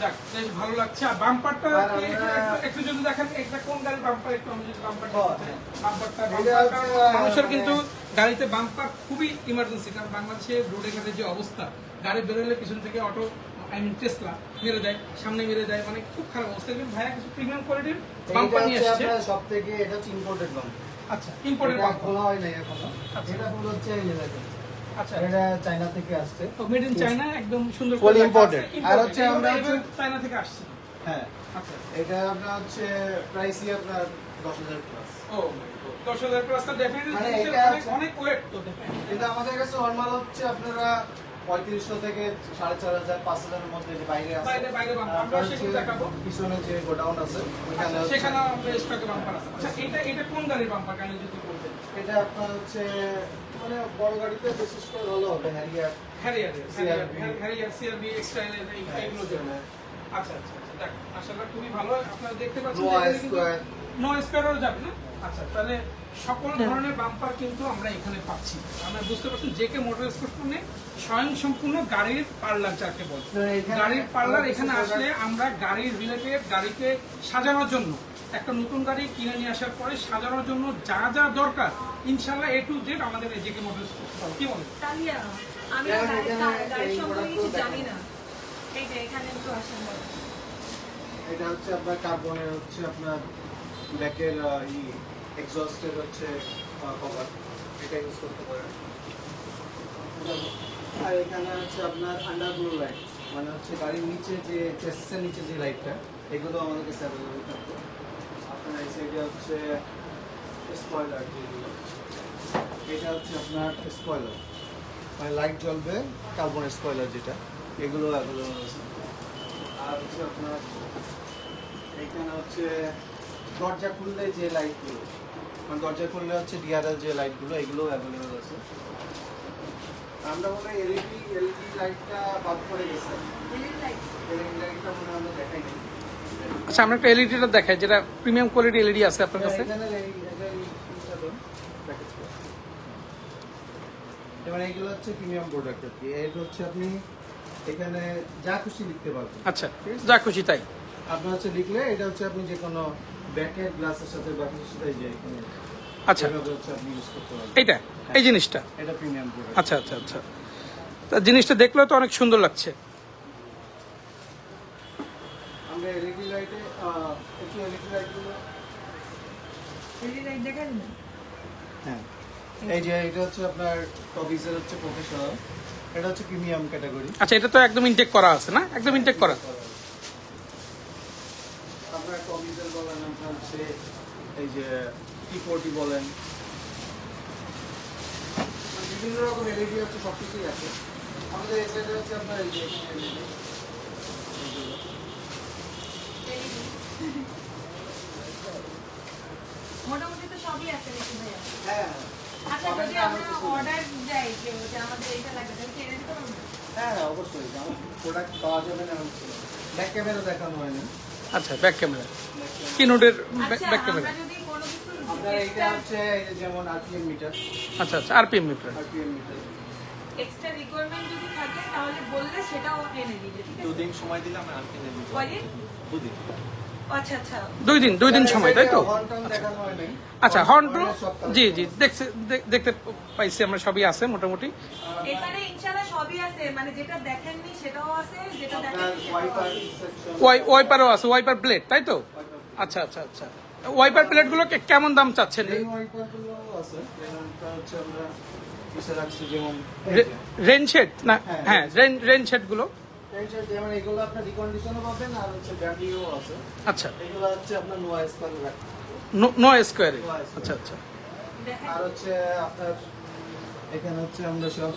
যাক বেশ ভালো লাগছে। আর বাম্পারটা আর আমরা- একটু যদি দেখেন এটা কোন গাড়ির বাম্পার, একটু আমি যদি বাম্পারটা বাম্পারটা এটা হচ্ছে, মানুষের কিন্তু গাড়িতে বাম্পার খুবই ইমার্জেন্সি, কারণ বাংলাদেশের রোডে ঘাটে যে অবস্থা, গাড়ি বেরোলে পিছন থেকে অটো টেসলা মেরে দেয়, সামনে মেরে দেয়, মানে খুব খারাপ অবস্থা। কিন্তু ভাইয়া কিছু প্রিমিয়াম কোয়ালিটির বাম্পার নিয়ে আসছে। সবথেকে এটা হচ্ছে ইম্পোর্টেড বাম্পার। আচ্ছা ইম্পোর্টেড এটা বাম্পার। খোলা হয় নাই এখনো। আচ্ছা। এটা পুরো হচ্ছে এই যে দেখেন। আচ্ছা এটা চায়না থেকে আসছে। তো মেড ইন চায়না, একদম সুন্দর Full করে imported। লেখা আছে, আর হচ্ছে imported। আমরা এগুলো হচ্ছে- চায়না থেকে আসছে। হ্যাঁ আচ্ছা এটা আপনার হচ্ছে প্রাইসই আপনার 10,000 প্লাস। ও 10,000 প্লাস, তো ডেফিনেটলি মানে জিনিসের এটা অনেক ওয়েট তো ডেফিনেটলি। কিন্তু আমাদের কাছে নরমাল হচ্ছে আপনারা 3500 থেকে 4500 5000 এর মধ্যে যে বাইরে আছে বাইরে বাম্পার আমরা সেটা দেখাবো। পিছনে যে গোডাউন আছে ওখানে সেখানে আমরা স্টকে বাম্পার আছে। আচ্ছা এটা কোন গাড়ির বাম্পার কানে যদি বলতেন? এটা আপনার হচ্ছে মানে বড় গাড়িতে বিশেষ করে ভালো হবে হ্যারিয়ার সিআরবি এক্সটাইল এইগুলো জন্য। আচ্ছা দেখ মাশাআল্লাহ খুবই ভালো। আপনারা দেখতে পাচ্ছেন নো স্কয়ারও যাবে না। আচ্ছা তাহলে সকল ধরনের বাম্পার কিন্তু আমরা এখানে পাচ্ছি। আমরা বুঝতে পারছেন জেকে মোটর স্পোর্টস মানে স্বয়ং সম্পূর্ণ গাড়ির পার্লার যাকে বলে। গাড়ির পার্লার এখানে আসলে আমরা গাড়ির রিলেটেড গাড়িকে সাজানোর জন্য একটা নতুন গাড়ি কিনে নিয়ে আসার পরে সাজানোর জন্য যা যা দরকার ইনশাআল্লাহ A to Z আমাদের এই জেকে মোটর স্পোর্টস কি বলে? তালিয়া আমি গাড়ি সম্পর্কে কিছু জানি না। এই যে এখানে একটু আসেন। এটা হচ্ছে আপনার কার্বনের হচ্ছে আপনার ব্যাকের এক্সস্টের হচ্ছে কভার, এটা ইউজ করতে পারেন। আর এখানে হচ্ছে আপনার আন্ডারগ্লো লাইট, মানে হচ্ছে গাড়ির নিচে যে চেসের নিচে যে লাইটটা, এগুলো আমাদের কাছে অ্যাভেলেবল থাকবে। আপনার এই সাইডে হচ্ছে স্পয়লার, যেগুলো এটা হচ্ছে আপনার স্পয়লার, মানে লাইট জ্বলবে কার্বনের স্পয়লার যেটা, এগুলো অ্যাভেলেবল আছে। আর হচ্ছে আপনার এখানে হচ্ছে দরজা খুললে যে লাইটগুলো, মানে দরজা খুললে হচ্ছে ডিআরএল যে লাইটগুলো, এগুলো অ্যাভেলেবল আছে। আমরা মনে হয় এলইডি লাইটটা বাদ করে গেছে। এলইডি লাইটটা মনে হয় আমরা দেখাই নাই। আচ্ছা আমরা একটা এলইডিটা দেখাই যেটা প্রিমিয়াম কোয়ালিটি এলইডি আছে আপনার কাছে। এবার এগুলো হচ্ছে প্রিমিয়াম প্রোডাক্ট আর কি। এটা হচ্ছে আপনি এখানে যা খুশি লিখতে পারবেন। আচ্ছা যা খুশি তাই আপনার হচ্ছে লিখলে এটা হচ্ছে আপনি যে কোনো ব্যাকের গ্লাসের সাথে বা কিছুর সাথে যে এখানে আচ্ছা এভাবে হচ্ছে আপনি ইউজ করতে পারবেন। এইটা এই জিনিসটা এটা প্রিমিয়াম প্রোডাক্ট। আচ্ছা তা জিনিসটা দেখলেও তো অনেক সুন্দর লাগছে। আমরা এলইডি লাইটে একটু এলইডি লাইটগুলো দেখেন না। হ্যাঁ, এই যে এটা হচ্ছে আপনার টবিজের হচ্ছে প্রফেশনাল, এটা হচ্ছে প্রিমিয়াম ক্যাটাগরি। আচ্ছা এটা তো একদম ইনটেক করা আছে না? একদম ইনটেক করা। আপনার টবিজের বলেন, আপনার হচ্ছে এই যে T40 বলেন, বিভিন্ন রকম এলইডি হচ্ছে, সবকিছুই আছে আমাদের। এই সাইডে হচ্ছে আপনার এই যে এলইডি, মোটামুটি তো সবই আছে নাকি ভাইয়া? হ্যাঁ আচ্ছা যদি আমরা অর্ডার যাই যে আমাদের এটা লাগবে তাহলে কি এনে দিতে পারবেন? হ্যাঁ অবশ্যই, আমার প্রোডাক্ট পাওয়া যাবে না হচ্ছে ব্যাক ক্যামেরা দেখানো হয়নি। আচ্ছা ব্যাক ক্যামেরা কিনোডের আচ্ছা ব্যাক ক্যামেরা। আমরা যদি কোনো কিছু আপনার এটা হচ্ছে এই যে যেমন আরপিএম মিটার, আচ্ছা আরপিএম মিটার। এক্সট্রা রিকোয়ারমেন্ট যদি থাকে তাহলে বললে সেটাও এনে দিবে, ঠিক আছে? 2 দিন সময় দিলে আমরা আনতে দেব। কয়দিন? 2 দিন। আচ্ছা 2 দিন সময় তাই তো? দেখানো হয়নি। আচ্ছা হর্ন জি দেখতে পাইছি আমরা, সবই আছে মোটামুটি। এখানে ইনশাআল্লাহ সবই আছে, মানে যেটা দেখেননি সেটাও আছে, যেটা আপনার দেখেননি ওয়াইপার সেটাও আছে। সেকশন, ওয়াইপারও আছে, ওয়াইপার প্লেট তাই তো? আচ্ছা ওয়াইপার প্লেট গুলো কেমন দাম চাচ্ছেন? এই ওয়াইপারগুলো আছে, যেমনটা হচ্ছে আমরা কিসে রাখছি, যেমন রেন শেড না? হ্যাঁ রেন শেড গুলো। যেমন এগুলো আপনার রিকন্ডিশনও পাবেন, আর হচ্ছে ব্র্যান্ডিও আছে। আচ্ছা এগুলো হচ্ছে আপনার নো স্কয়ার রাখবেন, নো স্কোয়ারে। আচ্ছা দেখেন আর হচ্ছে আপনার এখানে হচ্ছে আমরা সব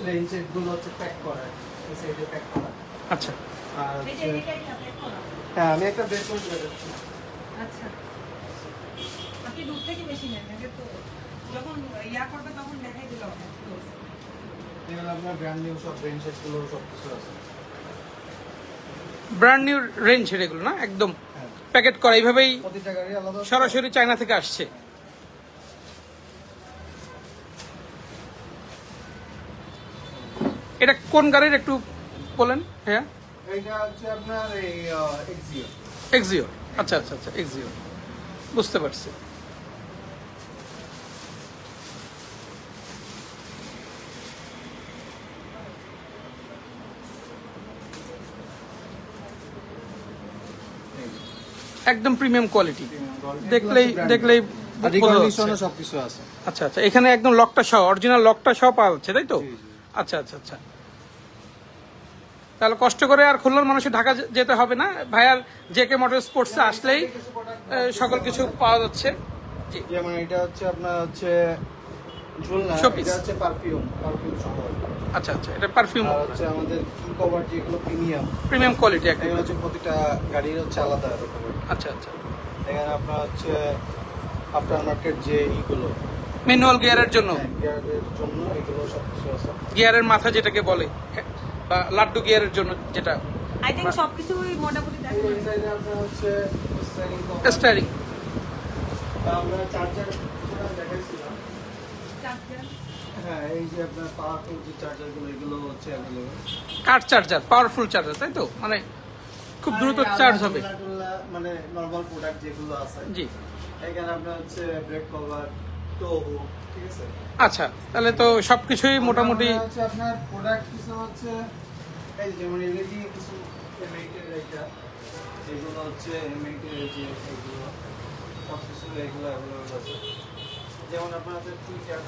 রেঞ্জ গুলো হচ্ছে প্যাক করা, এই সাইডে প্যাক করা। আচ্ছা আর এই যে হচ্ছে এটা কি আপনি করা? হ্যাঁ, আমি একটা বের করে দিচ্ছি। আচ্ছা আপনি দূর থেকে বেশি নেন নাকি? তো যখন ইয়া করবে তখন দেখাই দিল আপনাকে। এগুলো আপনার ব্র্যান্ড নিউ সব রেঞ্জ গুলো সব কিছু আছে। ব্র্যান্ড নিউ রেঞ্জ শেড এগুলো না? একদম হ্যাঁ, প্যাকেট করা এইভাবেই প্রতিটা গাড়ি আলাদা, সরাসরি চায়না থেকে আসছে। এটা কোন গাড়ির একটু বলেন? হ্যাঁ এইটা হচ্ছে আপনার এই এক্সিও। এক্সিও। আচ্ছা এক্সিও, বুঝতে পারছি। একদম প্রিমিয়াম কোয়ালিটি, দেখলেই বোঝা যাচ্ছে। সবকিছু আছে। আচ্ছা এখানে একদম লকটা সহ, অরিজিনাল লকটা সহ পাওয়া যাচ্ছে তাই তো? জি। আচ্ছা তাহলে কষ্ট করে আর খুলনার মানুষের ঢাকা যেতে হবে না, ভাইয়ার জেকে মোটর স্পোর্টস আসলেই সকল কিছু পাওয়া যাচ্ছে। যেমন এটা হচ্ছে আপনার হচ্ছে ঝুলনা, শোপিস। এটা হচ্ছে পারফিউম সহ। আচ্ছা আচ্ছা, এটা পারফিউম আর হচ্ছে আমাদের কি কভার যেগুলো প্রিমিয়াম কোয়ালিটি এগুলো একদম। হচ্ছে প্রতিটা গাড়ির হচ্ছে আলাদা রকমের। আচ্ছা আচ্ছা, এখানে আপনার হচ্ছে আফটার মার্কেট যে ইগুলো ম্যানুয়াল গিয়ারের জন্য, গিয়ারের জন্য এগুলো সব কিছু আছে। গিয়ারের মাথা যেটাকে বলে, বা লাড্ডু গিয়ারের জন্য যেটা আই থিঙ্ক সবকিছু মোটামুটি এই দেখা যায়। সাইডে আপনার হচ্ছে স্টাইলিং কভার। স্টারিং। আমরা চার্জার দেখাইছিলাম। চার্জার। হ্যাঁ, এই যে আপনার পাওয়ারফুল যে চার্জারগুলো এগুলো হচ্ছে অ্যাভেলেবল। কার চার্জার, পাওয়ারফুল চার্জার, তাই তো? মানে খুব দ্রুত চার্জ হবে। মানে নরমাল প্রোডাক্ট যেগুলো আছে জি। এখানে আপনার হচ্ছে ব্রেক কভার, টো হুক, ঠিক আছে। আচ্ছা, তাহলে তো সবকিছুই মোটামুটি। আমরা হচ্ছে আপনার প্রোডাক্ট কিছু হচ্ছে এই যেমন এলইডি কিছু এমএইটের এটা, এগুলো হচ্ছে এমএইটের যে এগুলো সব কিছু এগুলো অ্যাভেলেবল আছে। যেমন আপনাদের টুইটার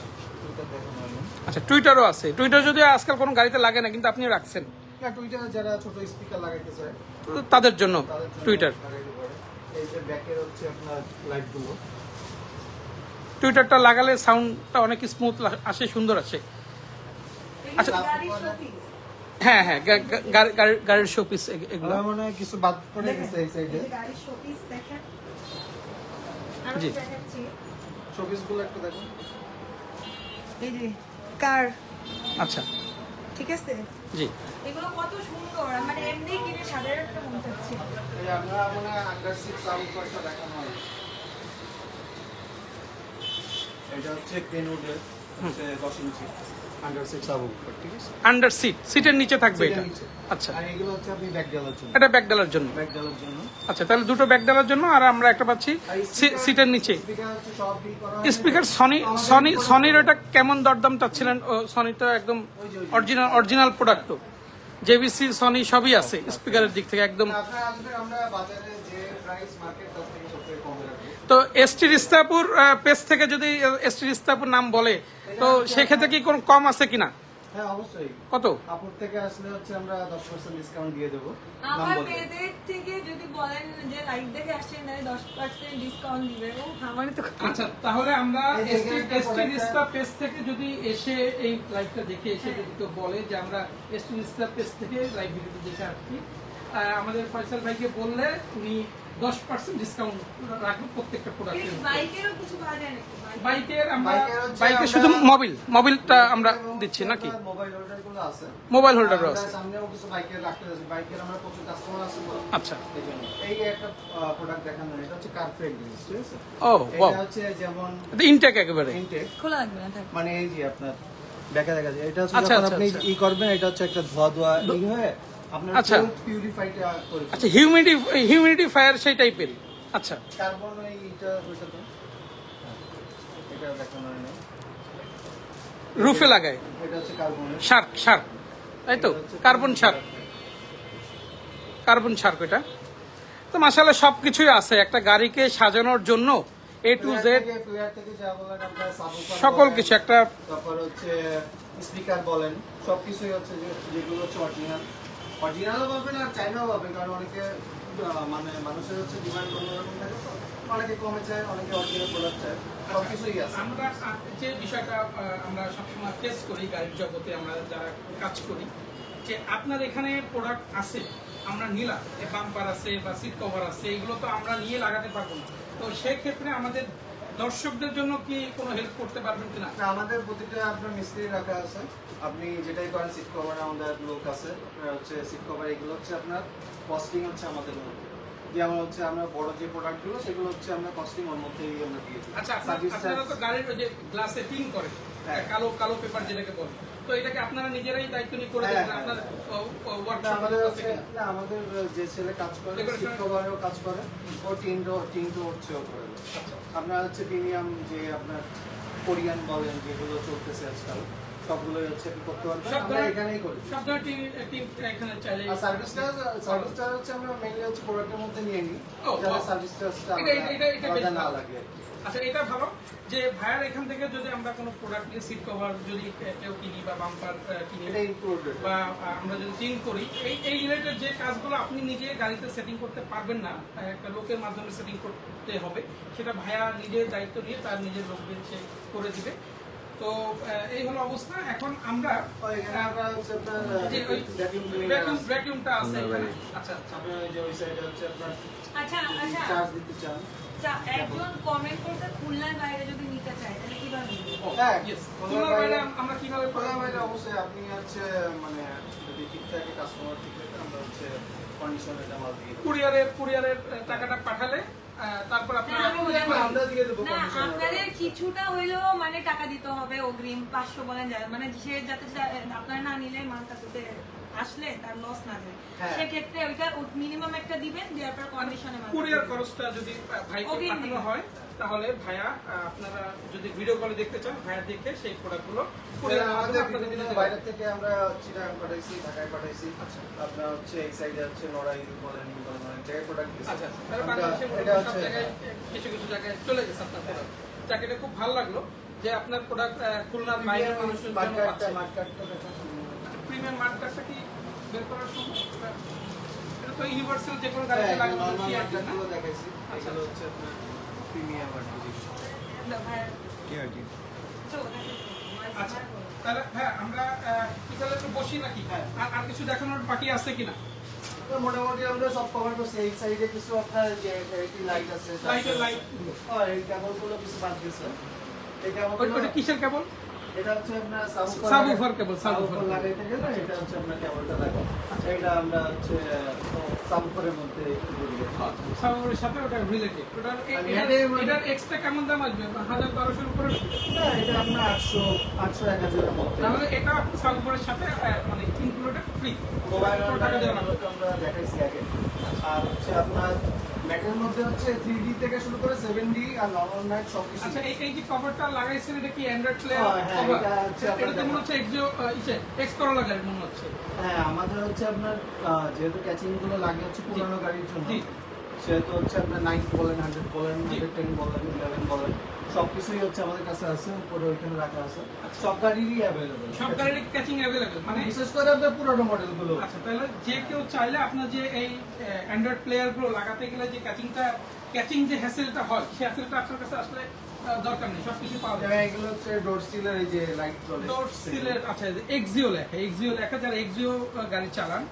দেখানো হলো। আচ্ছা, টুইটারও আছে। টুইটার যদিও আজকাল কোনো গাড়িতে লাগে না, কিন্তু আপনি রাখছেন না, টুইটারে যারা ছোট স্পিকার লাগাইতে চায় তো তাদের জন্য তাদের জন্য টুইটার। লাগাইতে পারে। এই যে ব্যাকের হচ্ছে আপনার লাইটগুলো, টুইটারটা লাগালে সাউন্ডটা অনেক স্মুথ আসে, সুন্দর আসে। আচ্ছা। গাড়ির শোপিস। হ্যাঁ হ্যাঁ, গাড়ির শোপিস এগুলো। আমার মনে হয় কিছু বাদ পড়ে গেছে এই সাইডে। এই যে গাড়ির শোপিস দেখেন। আমি জি। দেখাচ্ছি। শোপিসগুলো একটু দেখুন। এই যে কার, আচ্ছা, ঠিক আছে? জি। এগুলো কত সুন্দর, মানে এমনি কিনে সাধারণ একটা মন চাচ্ছে। এই আপনারা মনে হয় আন্ডার সিট সাউন্ড পার্টটা দেখানো হয়। এটা হচ্ছে কেনউডের হচ্ছে 10 ইঞ্চি আন্ডার সিট সাউন্ড পার্ট, ঠিক আছে। আন্ডার সিটের নিচে থাকবে এটা। সিটের নিচে। আচ্ছা, আর এগুলো হচ্ছে আপনি ব্যাক ডালার জন্য। এটা ব্যাক ডালার জন্য। ব্যাক ডালার জন্য। আচ্ছা, তাহলে দুটো ব্যাক ডালার জন্য, আর আমরা একটা পাচ্ছি সিটের নিচে। স্পিকার হচ্ছে সব বি করা হয়। স্পিকার সনির ওটা কেমন দরদাম চাচ্ছিলেন? সনি তো একদম অরিজিনাল প্রোডাক্ট, তো জেবিসি সনি সবই আছে স্পিকারের দিক থেকে একদম। আপনারা আসবেন, আমরা বাজারে যে প্রাইস মার্কেট তার থেকে সবথেকে কমে রাখবো। তো এসটি রিস্তাপুর পেজ থেকে যদি এসটি রিস্তাপুর নাম বলে, তো সেক্ষেত্রে কি কোনো কম আছে কিনা? হ্যাঁ, অবশ্যই। কত? আপুর থেকে আসলে হচ্ছে আমরা 10% ডিসকাউন্ট দিয়ে দেবো। আমার পেজের থেকে যদি বলেন যে লাইভ দেখে আসছেন, তাহলে 10% ডিসকাউন্ট দিবে। ও আমারই তো আচ্ছা, তাহলে আমরা এই যে এখানে এসটি একটা রিস্তা পেজ থেকে যদি এসে এই লাইভটা দেখে এসে যদি কেউ বলে যে আমরা এসটি রিস্তা পেজ থেকে লাইভ ভিডিওটা দেখে আসছি, আমাদের ফয়সাল ভাইকে বললে উনি 10% ডিসকাউন্ট রাখবো প্রত্যেকটা প্রোডাক্টের। বাইকেরও কিছু পাওয়া যায় নাকি? বাইকের আমরা হচ্ছে বাইকে আমরা- শুধু মোবিলটা আমরা দিচ্ছি নাকি? মোবাইল হোল্ডার গুলো আছে। মোবাইল হোল্ডারও আমরা আছে। সামনেও কিছু বাইকের রাখতে আছে। বাইকের আমরা প্রচুর কাস্টমার আছে তো। আচ্ছা। এইজন্য এই একটা প্রোডাক্ট দেখানো, এটা হচ্ছে কার ফ্রেগনেন্স, ঠিক আছে। ও ওয়াও, এটা হচ্ছে যেমন এটা ইনটেক একেবারে। ইনটেক, খোলা লাগবে না, থাক। মানে এই যে আপনার দেখা যায় এটা হচ্ছে আচ্ছা, যখন আচ্ছা, আপনি আচ্ছা। ই করবেন, এটা হচ্ছে একটা ধোয়া ই হয়ে আপনার আচ্ছা। পিউরিফাইটা করে। আচ্ছা, হিউমিডিফায়ার সেই টাইপের। আচ্ছা, কার্বন এইটা হইছে তো এটা দেখানো হয় না। রুফে লাগায় এটা হচ্ছে কার্বনের। শার্ক, তাই তো? কার্বন শার্ক এটা তো মাশাআল্লাহ সবকিছুই আছে একটা গাড়িকে সাজানোর জন্য, এ টু জেড ফ্লেয়ার থেকে যা বলেন, আপনার সাবউফার সকল বলেন, কিছু একটা। তারপর হচ্ছে স্পিকার বলেন, সবকিছুই হচ্ছে যেগুলো হচ্ছে অরিজিনালও পাবেন আর চাইনাও পাবেন। কারণ অনেকে মানে মানুষের হচ্ছে ডিমান্ড অন্যরকম থাকে তো, অনেকে কমে চায়, অনেকে অরিজিনাল প্রোডাক্ট চায়, সবকিছুই আছে। আমরা যে বিষয়টা আমরা সবসময় ফেস করি গাড়ির জগতে, আমরা যারা কাজ করি, যে আপনার এখানে প্রোডাক্ট আছে, আমরা নিলাম, বাম্পার আছে বা সিট কভার আছে, এগুলো তো আমরা নিয়ে লাগাতে পারবো না। তো সেক্ষেত্রে আমাদের দর্শকদের জন্য কি কোনো হেল্প করতে পারবেন কিনা? না, আমাদের প্রতিটা আপনার মিস্ত্রি রাখা আছে। আপনি যেটাই করেন, সিট কভার আমাদের লোক আছে, হচ্ছে সিট কভার এগুলো হচ্ছে আপনার কস্টিং হচ্ছে আমাদের মধ্যে। যেমন হচ্ছে আমরা বড় যে প্রোডাক্টগুলো সেগুলো হচ্ছে আমরা কস্টিং ওর মধ্যেই আমরা দিয়ে দিই। আচ্ছা, আপনারা তো গাড়ির ওই যে গ্লাসে টিন করে, হ্যাঁ। কালো পেপার যেটাকে বলে, তো এটাকে আপনারা নিজেরাই দায়িত্ব নিয়ে করে হ্যাঁ, দেবেন? হ্যাঁ। আপনার না, ওয়ার্কশপ আমাদের হচ্ছে না, আমাদের যে ছেলে কাজ করে সিট কভারেও কাজ করে, ও টিনটো হচ্ছে ও করে দেয়। আপনার হচ্ছে প্রিমিয়াম যে আপনার কোরিয়ান বলেন যেগুলো চলতেছে আজকাল, সবগুলোই হচ্ছে কি করতে পারবেন, আমরা এখানেই করি। সব ধরনের টিন এখানে চাইলে। আর সার্ভিসটা হচ্ছে আমরা মেইনলি হচ্ছে প্রোডাক্টের মধ্যে নিয়ে নিই, ও, যাতে বাহ। সার্ভিসটা এটা বেশ না ভালো। লাগে। আচ্ছা, এটা ভালো যে ভাইয়ার এখান থেকে যদি আমরা কোনো প্রোডাক্ট নিয়ে সিট কভার যদি কেউ কিনি বা বাম্পার কিনি এটা ইনক্লুডেড। বা আমরা যদি টিন করি, এই রিলেটেড যে কাজগুলো আপনি নিজে গাড়িতে সেটিং করতে পারবেন না, একটা লোকের মাধ্যমে সেটিং করতে হবে, সেটা ভাইয়া নিজের দায়িত্ব নিয়ে তার নিজের লোকদের সে করে দিবে। তো তো এই হলো অবস্থা। এখন আমরা এখানে আমরা হচ্ছে আপনার যে ওই ভ্যাকুয়াম ক্লিনার আছে। ভ্যাকুয়ামটা আছে এখানে। আচ্ছা আপনার ওই যে ওই সাইডে হচ্ছে আপনার আচ্ছা আচ্ছা চার্জ দিতে চান। একজন কমেন্ট করছে খুলনার বাইরে যদি নিতে চায় তাহলে কিভাবে নিবে? হ্যাঁ, ইয়েস, খুলনার তোমার বাইরে বাইরে- আমরা কিভাবে খোলা বাইরে অবশ্যই আপনি হচ্ছে মানে যদি ঠিক থাকে কাস্টমার ঠিক থাকে আমরা হচ্ছে কন্ডিশন এটা মাল দিয়ে দেবো। কুরিয়ারের টাকাটা পাঠালে তারপর আপনারা আমরা দিয়ে দেবো না কন্ডিশন। আপনাদের কিছুটা হইলেও মানে টাকা দিতে হবে অগ্রিম 500 বলেন যায় মানে সে যাতে আপনারা না নিলে মালটা দিতে আসলে তার লস না যায় হ্যাঁ। সেক্ষেত্রে ওইটা মিনিমাম একটা দিবেন দেওয়ার পর কন্ডিশনে কুরিয়ার খরচটা যদি ভাইকে Okay, পাঠানো নিবে। হয় তাহলে ভাইয়া আপনারা যদি ভিডিও কলে দেখতে চান ভাইয়া দেখে সেই প্রোডাক্টগুলো কুরিয়ার আমাদের আপনাদের দিতে বিভিন্ন বাইরে থেকে আমরা চিটাগাং পাঠাইছি, ঢাকায় পাঠাইছি। আচ্ছা। আপনার হচ্ছে এই সাইডে হচ্ছে নড়াই বলেন জায়গায় প্রোডাক্ট আচ্ছা তাহলে বাংলাদেশের এটা সব হচ্ছে জায়গায় কিছু কিছু জায়গায় চলে গেছে আপনার প্রোডাক্ট। যাকে খুব ভালো লাগলো যে আপনার প্রোডাক্ট খুলনার বাইরের মানুষের জন্য পাচ্ছে। প্রিমিয়াম মার্কেটটা কি বের করার সময় এটা তো ইউনিভার্সাল যে কোনো গাড়িতে লাগানো নরমাল কি আর কি না? মার্কেটগুলো দেখাইছি। আচ্ছা। এগুলো হচ্ছে আপনার প্রিমিয়াম আর কি। আচ্ছা তাহলে হ্যাঁ আমরা কি তাহলে একটু বসি নাকি হ্যাঁ। আর কিছু দেখানোর বাকি আছে কিনা? তো মোটামুটি আমরা সব কভার করছি। এই সাইডে কিছু আপনার যে লাইট আছে, লাইটের লাইট এই কেবলগুলো কিছু বাদ গেছে। এই ওটা কেবলগুলো কিসের কেবল? এটা হচ্ছে আপনার সাবউফার কেবল, সাবউফার। সাবউফার লাগাইতে গেলে এটা হচ্ছে আপনার কেবলটা লাগে। এটা আমরা হচ্ছে সাবউফারের মধ্যে একটু বলি। সাবউফারের সাথে ওটা রিলেটেড। ওটার এটার এক্সট্রা কেমন দাম আসবে? 1000-1200 উপরে? না, এটা আপনার 800-1000 এর মধ্যে। তাহলে এটা আপনি সাবউফারের সাথে মানে ইনক্লুডেড ফ্রি। মোবাইল টাকা দেওয়া লাগবে। আমরা দেখাইছি আগে। আর হচ্ছে আপনার ম্যাটের মধ্যে হচ্ছে 3D থেকে শুরু করে 7D আর নরমাল নাইট সবকিছু। আচ্ছা এই যে কভারটা লাগাইছেন এটা কি অ্যান্ড্রয়েড প্লেয়ার হ্যাঁ, কভার? এটা হচ্ছে এটা তো আপনার মনে হচ্ছে এক্স করোলা গাড়ি মনে হচ্ছে। হ্যাঁ, আমাদের হচ্ছে আপনার যেহেতু ক্যাচিং গুলো লাগে হচ্ছে পুরানো গাড়ির জন্য, জি। সেহেতু হচ্ছে আপনার 90 বলেন, 100 বলেন, জি। 110 বলেন, 11 বলেন, সবকিছুই হচ্ছে আমাদের কাছে আছে, উপরে ওইখানে রাখা আছে। সব গাড়িরই অ্যাভেলেবল। সব গাড়ির ক্যাচিং অ্যাভেলেবল মানে বিশেষ করে আপনার পুরানো মডেলগুলো। আচ্ছা তাহলে যে কেউ চাইলে আপনার যে এই অ্যান্ড্রয়েড প্লেয়ার গুলো লাগাতে গেলে যে ক্যাচিং যে হ্যাসেলটা হয় সেই হ্যাসেলটা আপনার কাছে আসলে দরকার নেই, সবকিছু পাওয়া যায়। এগুলো হচ্ছে ডোর সিলের এই যে লাইট চলে। ডোর সিলের আচ্ছা এক্সিও লেখা যারা এক্সিও গাড়ি চালান,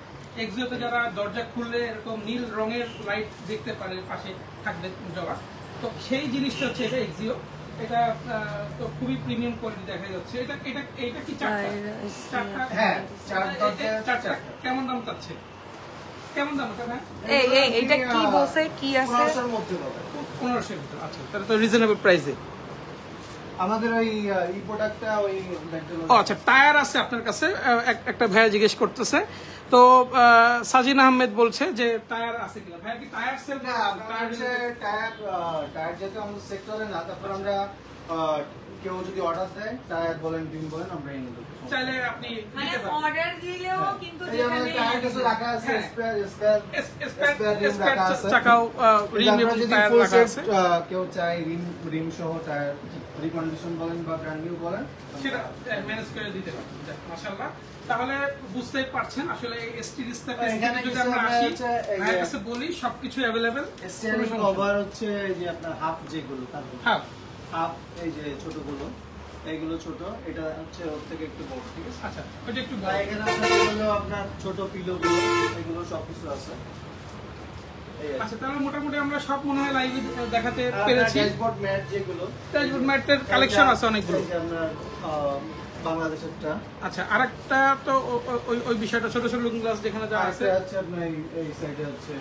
এক্সিওতে যারা দরজা খুললে এরকম নীল রঙের লাইট দেখতে পারে পাশে থাকবে জ্বলা, তো সেই জিনিসটা হচ্ছে এটা এক্সিও। এটা তো খুবই প্রিমিয়াম কোয়ালিটি দেখা যাচ্ছে। এটা কি চারটা? হ্যাঁ, চারটা কেমন দাম চাচ্ছে? কেমন দাম এটা? এইটা কি বলছে কি আছে 1500 এর মধ্যে পাবে। 1500 এর ভিতরে। আচ্ছা তাহলে তো রিজনেবল প্রাইসে। আমাদের ওই প্রোডাক্টটা ওই ও আচ্ছা টায়ার আছে আপনার কাছে? একটা ভাইয়া জিজ্ঞেস করতেছে। তো সাজিন আহমেদ বলছে যে টায়ার আছে কিনা। ভাইয়া কি টায়ার সেল না, আপনার হচ্ছে টায়ার যেহেতু আমাদের সেক্টরে না, তারপর আমরা কেউ যদি অর্ডার দেয় টায়ার বলেন রিম বলেন আমরা এনে দেবো। চাইলে আপনি মানে নিতে পারেন। অর্ডার দিলেও কিন্তু এই যে আমাদের টায়ার কাছে রাখা আছে, হ্যাঁ। স্পেয়ার রিম রাখা আছে। চাকাও রিম এবং যদি টায়ার ফুল রাখা সেট আছে কেউ চায় রিম সহ টায়ার রিকন্ডিশন বলেন বা ব্র্যান্ড নিউ বলেন, সেটা ম্যানেজ করে দিতে পারেন। মাশাআল্লাহ। তাহলে বুঝতেই পারছেন আসলে এসটি রিস্তাকে এখানে যদি কিছু আমরা আমরা আসি হচ্ছে এই যে- ভাইয়ের কাছে বলি সবকিছু अवेलेबल। স্টিয়ারিং কভার হচ্ছে এই যে আপনার হাফ যেগুলো হ্যাঁ হাফ এই যে ছোটগুলো, এইগুলো ছোট, এটা হচ্ছে ওর থেকে একটু বড়, ঠিক আছে। আচ্ছা ওইটা একটু আর বড়। এখানে আপনার এগুলো আপনার ছোট পিলোগুলো, এগুলো সবকিছু আছে। এই আছে। আচ্ছা তাহলে মোটামুটি আমরা সব মনে হয় লাইভে দেখাতে পেরেছি। ড্যাশবোর্ড ম্যাট যেগুলো, ড্যাশবোর্ড ম্যাটের কালেকশন আছে অনেকগুলো। এই যে আপনার বাংলাদেশেরটা। আচ্ছা আরেকটা তো ওই বিষয়টা ছোট ছোট লুকিং গ্লাস যেখানে যা আছে। আরেকটা হচ্ছে আপনার এই সাইডে হচ্ছে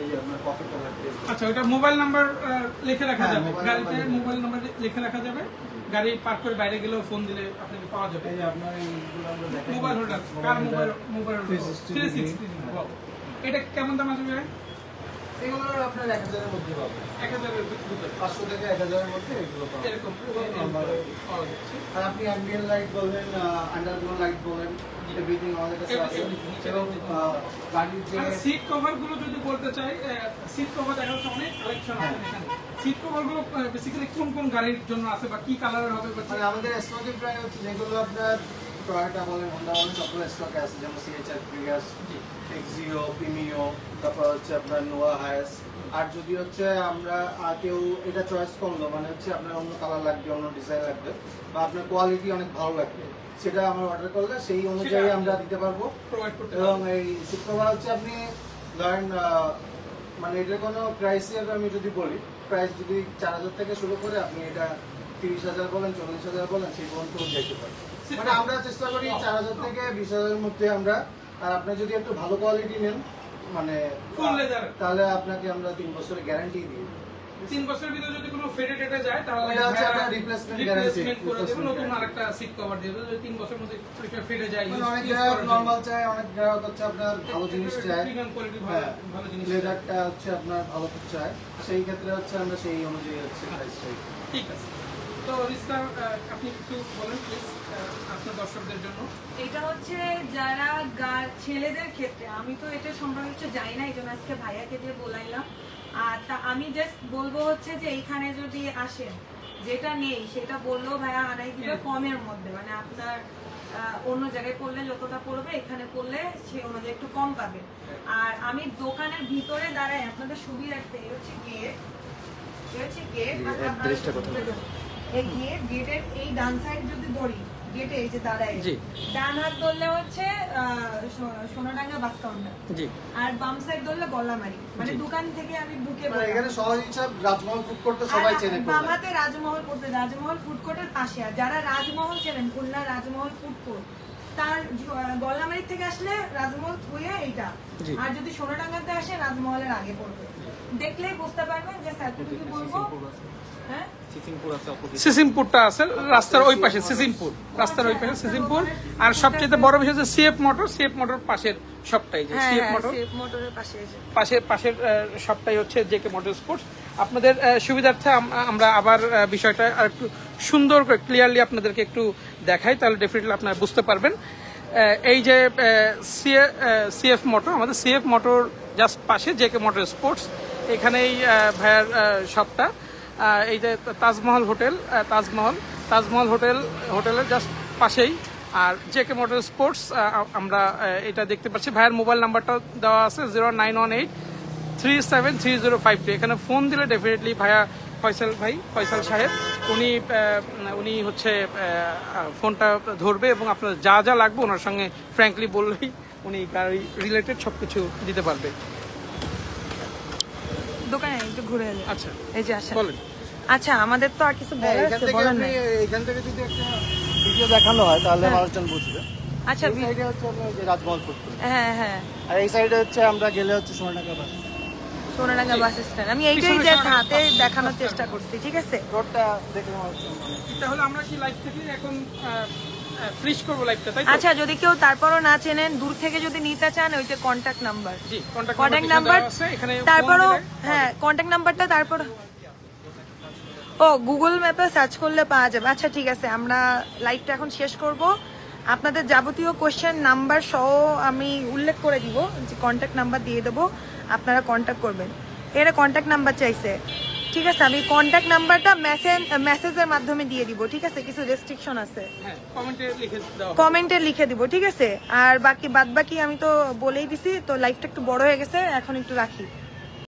এই যে আপনার পকেট কভার। আচ্ছা ওটা মোবাইল নাম্বার লিখে রাখা হ্যাঁ, যাবে, মোবাইল গাড়িতে নাম্বার মোবাইল নাম্বার লিখে রাখা যাবে, গাড়ি পার্ক করে বাইরে গেলেও ফোন দিলে আপনাকে পাওয়া যাবে। এই যে আপনার এইগুলো আমরা দেখাই। মোবাইল হোল্ডার কার মোবাইল 360 এটা কেমন দাম আসবে? এগুলো আপনার 1000 এর মধ্যে পাবেন। 1000 এর ভিতরে 500 থেকে 1000 এর মধ্যে এগুলো পাবেন। এরকম পাওয়া যাচ্ছে। আর আপনি অ্যাম্বিয়েন্ট লাইট বলেন, আন্ডারগ্রাউন্ড লাইট বলেন, এভরিথিং আমাদের কাছে আছে। এবং গাড়ির যে সিট কভার গুলো যদি বলতে চাই, সিট কভার দেখা যাচ্ছে অনেক কালেকশন আছে এখানে। সিট কভার গুলো বেসিক্যালি কোন কোন গাড়ির জন্য আছে বা কি কালারের হবে? মানে আমাদের স্টকে প্রায় হচ্ছে যেগুলো আপনার টয়োটা বলেন, হোন্ডা বলেন, সবগুলো স্টকে আছে, যেমন সিএচআর, প্রিয়াস, এক্সিও, প্রিমিও, তারপর হচ্ছে আপনার নোয়া হায়াস, আর যদি হচ্ছে আমরা কেউ এটা চয়েস করলো মানে হচ্ছে আপনার অন্য কালার লাগবে, অন্য ডিজাইন লাগবে, বা আপনার কোয়ালিটি অনেক ভালো লাগবে, সেটা আমরা অর্ডার করলে সেই অনুযায়ী আমরা দিতে পারবো। এবং এই সিট কভার হচ্ছে আপনি ধরেন মানে এটার কোনো প্রাইস আমি যদি বলি, প্রাইস যদি 4000 থেকে শুরু করে আপনি এটা 30,000 বলেন, 40,000 বলেন, সেই পর্যন্ত যেতে পারে। মানে আমরা চেষ্টা করি 4000 থেকে 20,000 এর মধ্যে আমরা। আর আপনি যদি একটু ভালো কোয়ালিটি নেন মানে ফুল লেদার, তাহলে আপনাকে আমরা 3 বছরের গ্যারান্টি দিই। 3 বছরের ভিতরে যদি কোনো ফেডে টেটে যায় তাহলে এটা হচ্ছে আপনার রিপ্লেসমেন্ট গ্যারান্টি করে দেব, নতুন আরেকটা সিট কভার দিয়ে দেব। যদি 3 বছরের মধ্যে ফেডে যায়, অনেক গ্রাহক নরমাল চায়, অনেক গ্রাহক হচ্ছে আপনার ভালো জিনিস চায়, প্রিমিয়াম কোয়ালিটি ভালো জিনিস লেদারটা হচ্ছে আপনার ভালো চায়, সেই ক্ষেত্রে হচ্ছে আমরা সেই অনুযায়ী হচ্ছে প্রাইস চাই। ঠিক আছে। তো রিস্তা আপনি কিছু বলেন প্লিজ আপনার দর্শকদের জন্য। এটা হচ্ছে যারা ছেলেদের ক্ষেত্রে, আমি তো এটা সম্পর্কে কিছু জানি না, এই জন্য আজকে ভাইয়াকে দিয়ে বলাইলাম। আর তা আমি জাস্ট বলবো হচ্ছে যে এইখানে যদি আসেন, যেটা নেই সেটা বললেও ভাইয়া আনাই দিবে কমের মধ্যে। মানে আপনার অন্য জায়গায় পড়লে যতটা পড়বে, এখানে পড়লে সে অনুযায়ী একটু কম পাবে। আর আমি দোকানের ভিতরে দাঁড়াই আপনাদের সুবিধার্থে, এই হচ্ছে গেট, এই গেটের এই ডান সাইড যদি ধরি, গেটে এই যে দাঁড়ায়, ডান হাত ধরলে হচ্ছে সোনাডাঙ্গা বাস কাউন্টার, আর বাম সাইড ধরলে গল্লামারি। মানে দোকান থেকে আমি ঢুকে এখানে সহজ হিসাব রাজমহল ফুড কোর্টটা সবাই চেনে। বাম হাতে রাজমহল পড়তে, রাজমহল ফুড কোর্টের পাশে। আর যারা রাজমহল চেনেন, খুলনা রাজমহল ফুড কোর্ট, তার গল্লামারি থেকে আসলে রাজমহল থুয়ে এইটা। আর যদি সোনাডাঙ্গাতে আসে, রাজমহলের আগে পড়বে। দেখলেই বুঝতে পারবেন যে স্যারটুকু বলবো। হ্যাঁ, সিসিমপুরটা আছে রাস্তার ওই পাশে, রাস্তার ওই পাশে সিসিমপুর। আর সবচেয়ে বড় বিষয় হচ্ছে সিএফ মোটর পাশের সবটাই, যে সিএফ মোটরের পাশের সবটাই হচ্ছে জেকে মোটর স্পোর্টস। আপনাদের সুবিধার্থে আমরা আবার বিষয়টা আর একটু সুন্দর করে ক্লিয়ারলি আপনাদেরকে একটু দেখাই, তাহলে ডেফিনেটলি আপনারা বুঝতে পারবেন। এই যে সিএফ মোটর, আমাদের সিএফ মোটর জাস্ট পাশে জেকে মোটর স্পোর্টস, এখানেই ভাইয়ার শপটা। এই যে তাজমহল হোটেলের জাস্ট পাশেই। আর জেকে মোটর স্পোর্টস আমরা এটা দেখতে পাচ্ছি। ভাইয়ের মোবাইল নাম্বারটা দেওয়া আছে 0918373052। এখানে ফোন দিলে ডেফিনেটলি ভাইয়া ফয়সাল সাহেব উনি হচ্ছে ফোনটা ধরবে এবং আপনার যা যা লাগবে ওনার সঙ্গে ফ্র্যাঙ্কলি বললেই উনি গাড়ি রিলেটেড সবকিছু দিতে পারবে। দোকানে একটু ঘুরে এলে। আচ্ছা, এই যে আসেন। বলেন। আচ্ছা, আমাদের তো আর কিছু বলার আছে, বলেন না। এখান থেকে যদি একটা ভিডিও দেখানো হয় তাহলে মানুষজন বুঝবে। আচ্ছা, এই সাইডে হচ্ছে আপনার যে রাজমহল ফুড কোর্ট, হ্যাঁ, আর এই সাইডে হচ্ছে আমরা গেলে হচ্ছে সোনাডাঙ্গা বাস স্ট্যান্ড। আমি এইটাই জাস্ট হাতে দেখানোর চেষ্টা করছি, ঠিক আছে? রোডটা দেখে তাহলে আমরা কি লাইভ থেকে এখন ফ্রিজ করব লাইভটা, তাই তো? আচ্ছা, যদি কেউ তারপরও না চেনেন, দূর থেকে যদি নিতে চান, ওই যে কন্ট্যাক্ট নাম্বার, জি কন্ট্যাক্ট নাম্বার, তারপরও হ্যাঁ কন্ট্যাক্ট নাম্বারটা, তারপর গুগল ম্যাপে সার্চ করলে পাওয়া যাবে। আচ্ছা, ঠিক আছে, আমরা লাইভটা এখন শেষ করব। আপনাদের যাবতীয় কোশ্চেন নাম্বার সহ আমি উল্লেখ করে দিব, যে কন্ট্যাক্ট নাম্বার দিয়ে দেবো, আপনারা কন্ট্যাক্ট করবেন। এটা কন্ট্যাক্ট নাম্বার চাইছে, ঠিক আছে? আমি কন্ট্যাক্ট নাম্বারটা মেসেজের মাধ্যমে দিয়ে দিব, ঠিক আছে? কিছু রেস্ট্রিকশন আছে, কমেন্টে লিখে দিব, ঠিক আছে? আর বাদ বাকি আমি তো বলেই দিছি। তো লাইভটা একটু বড় হয়ে গেছে, এখন একটু রাখি।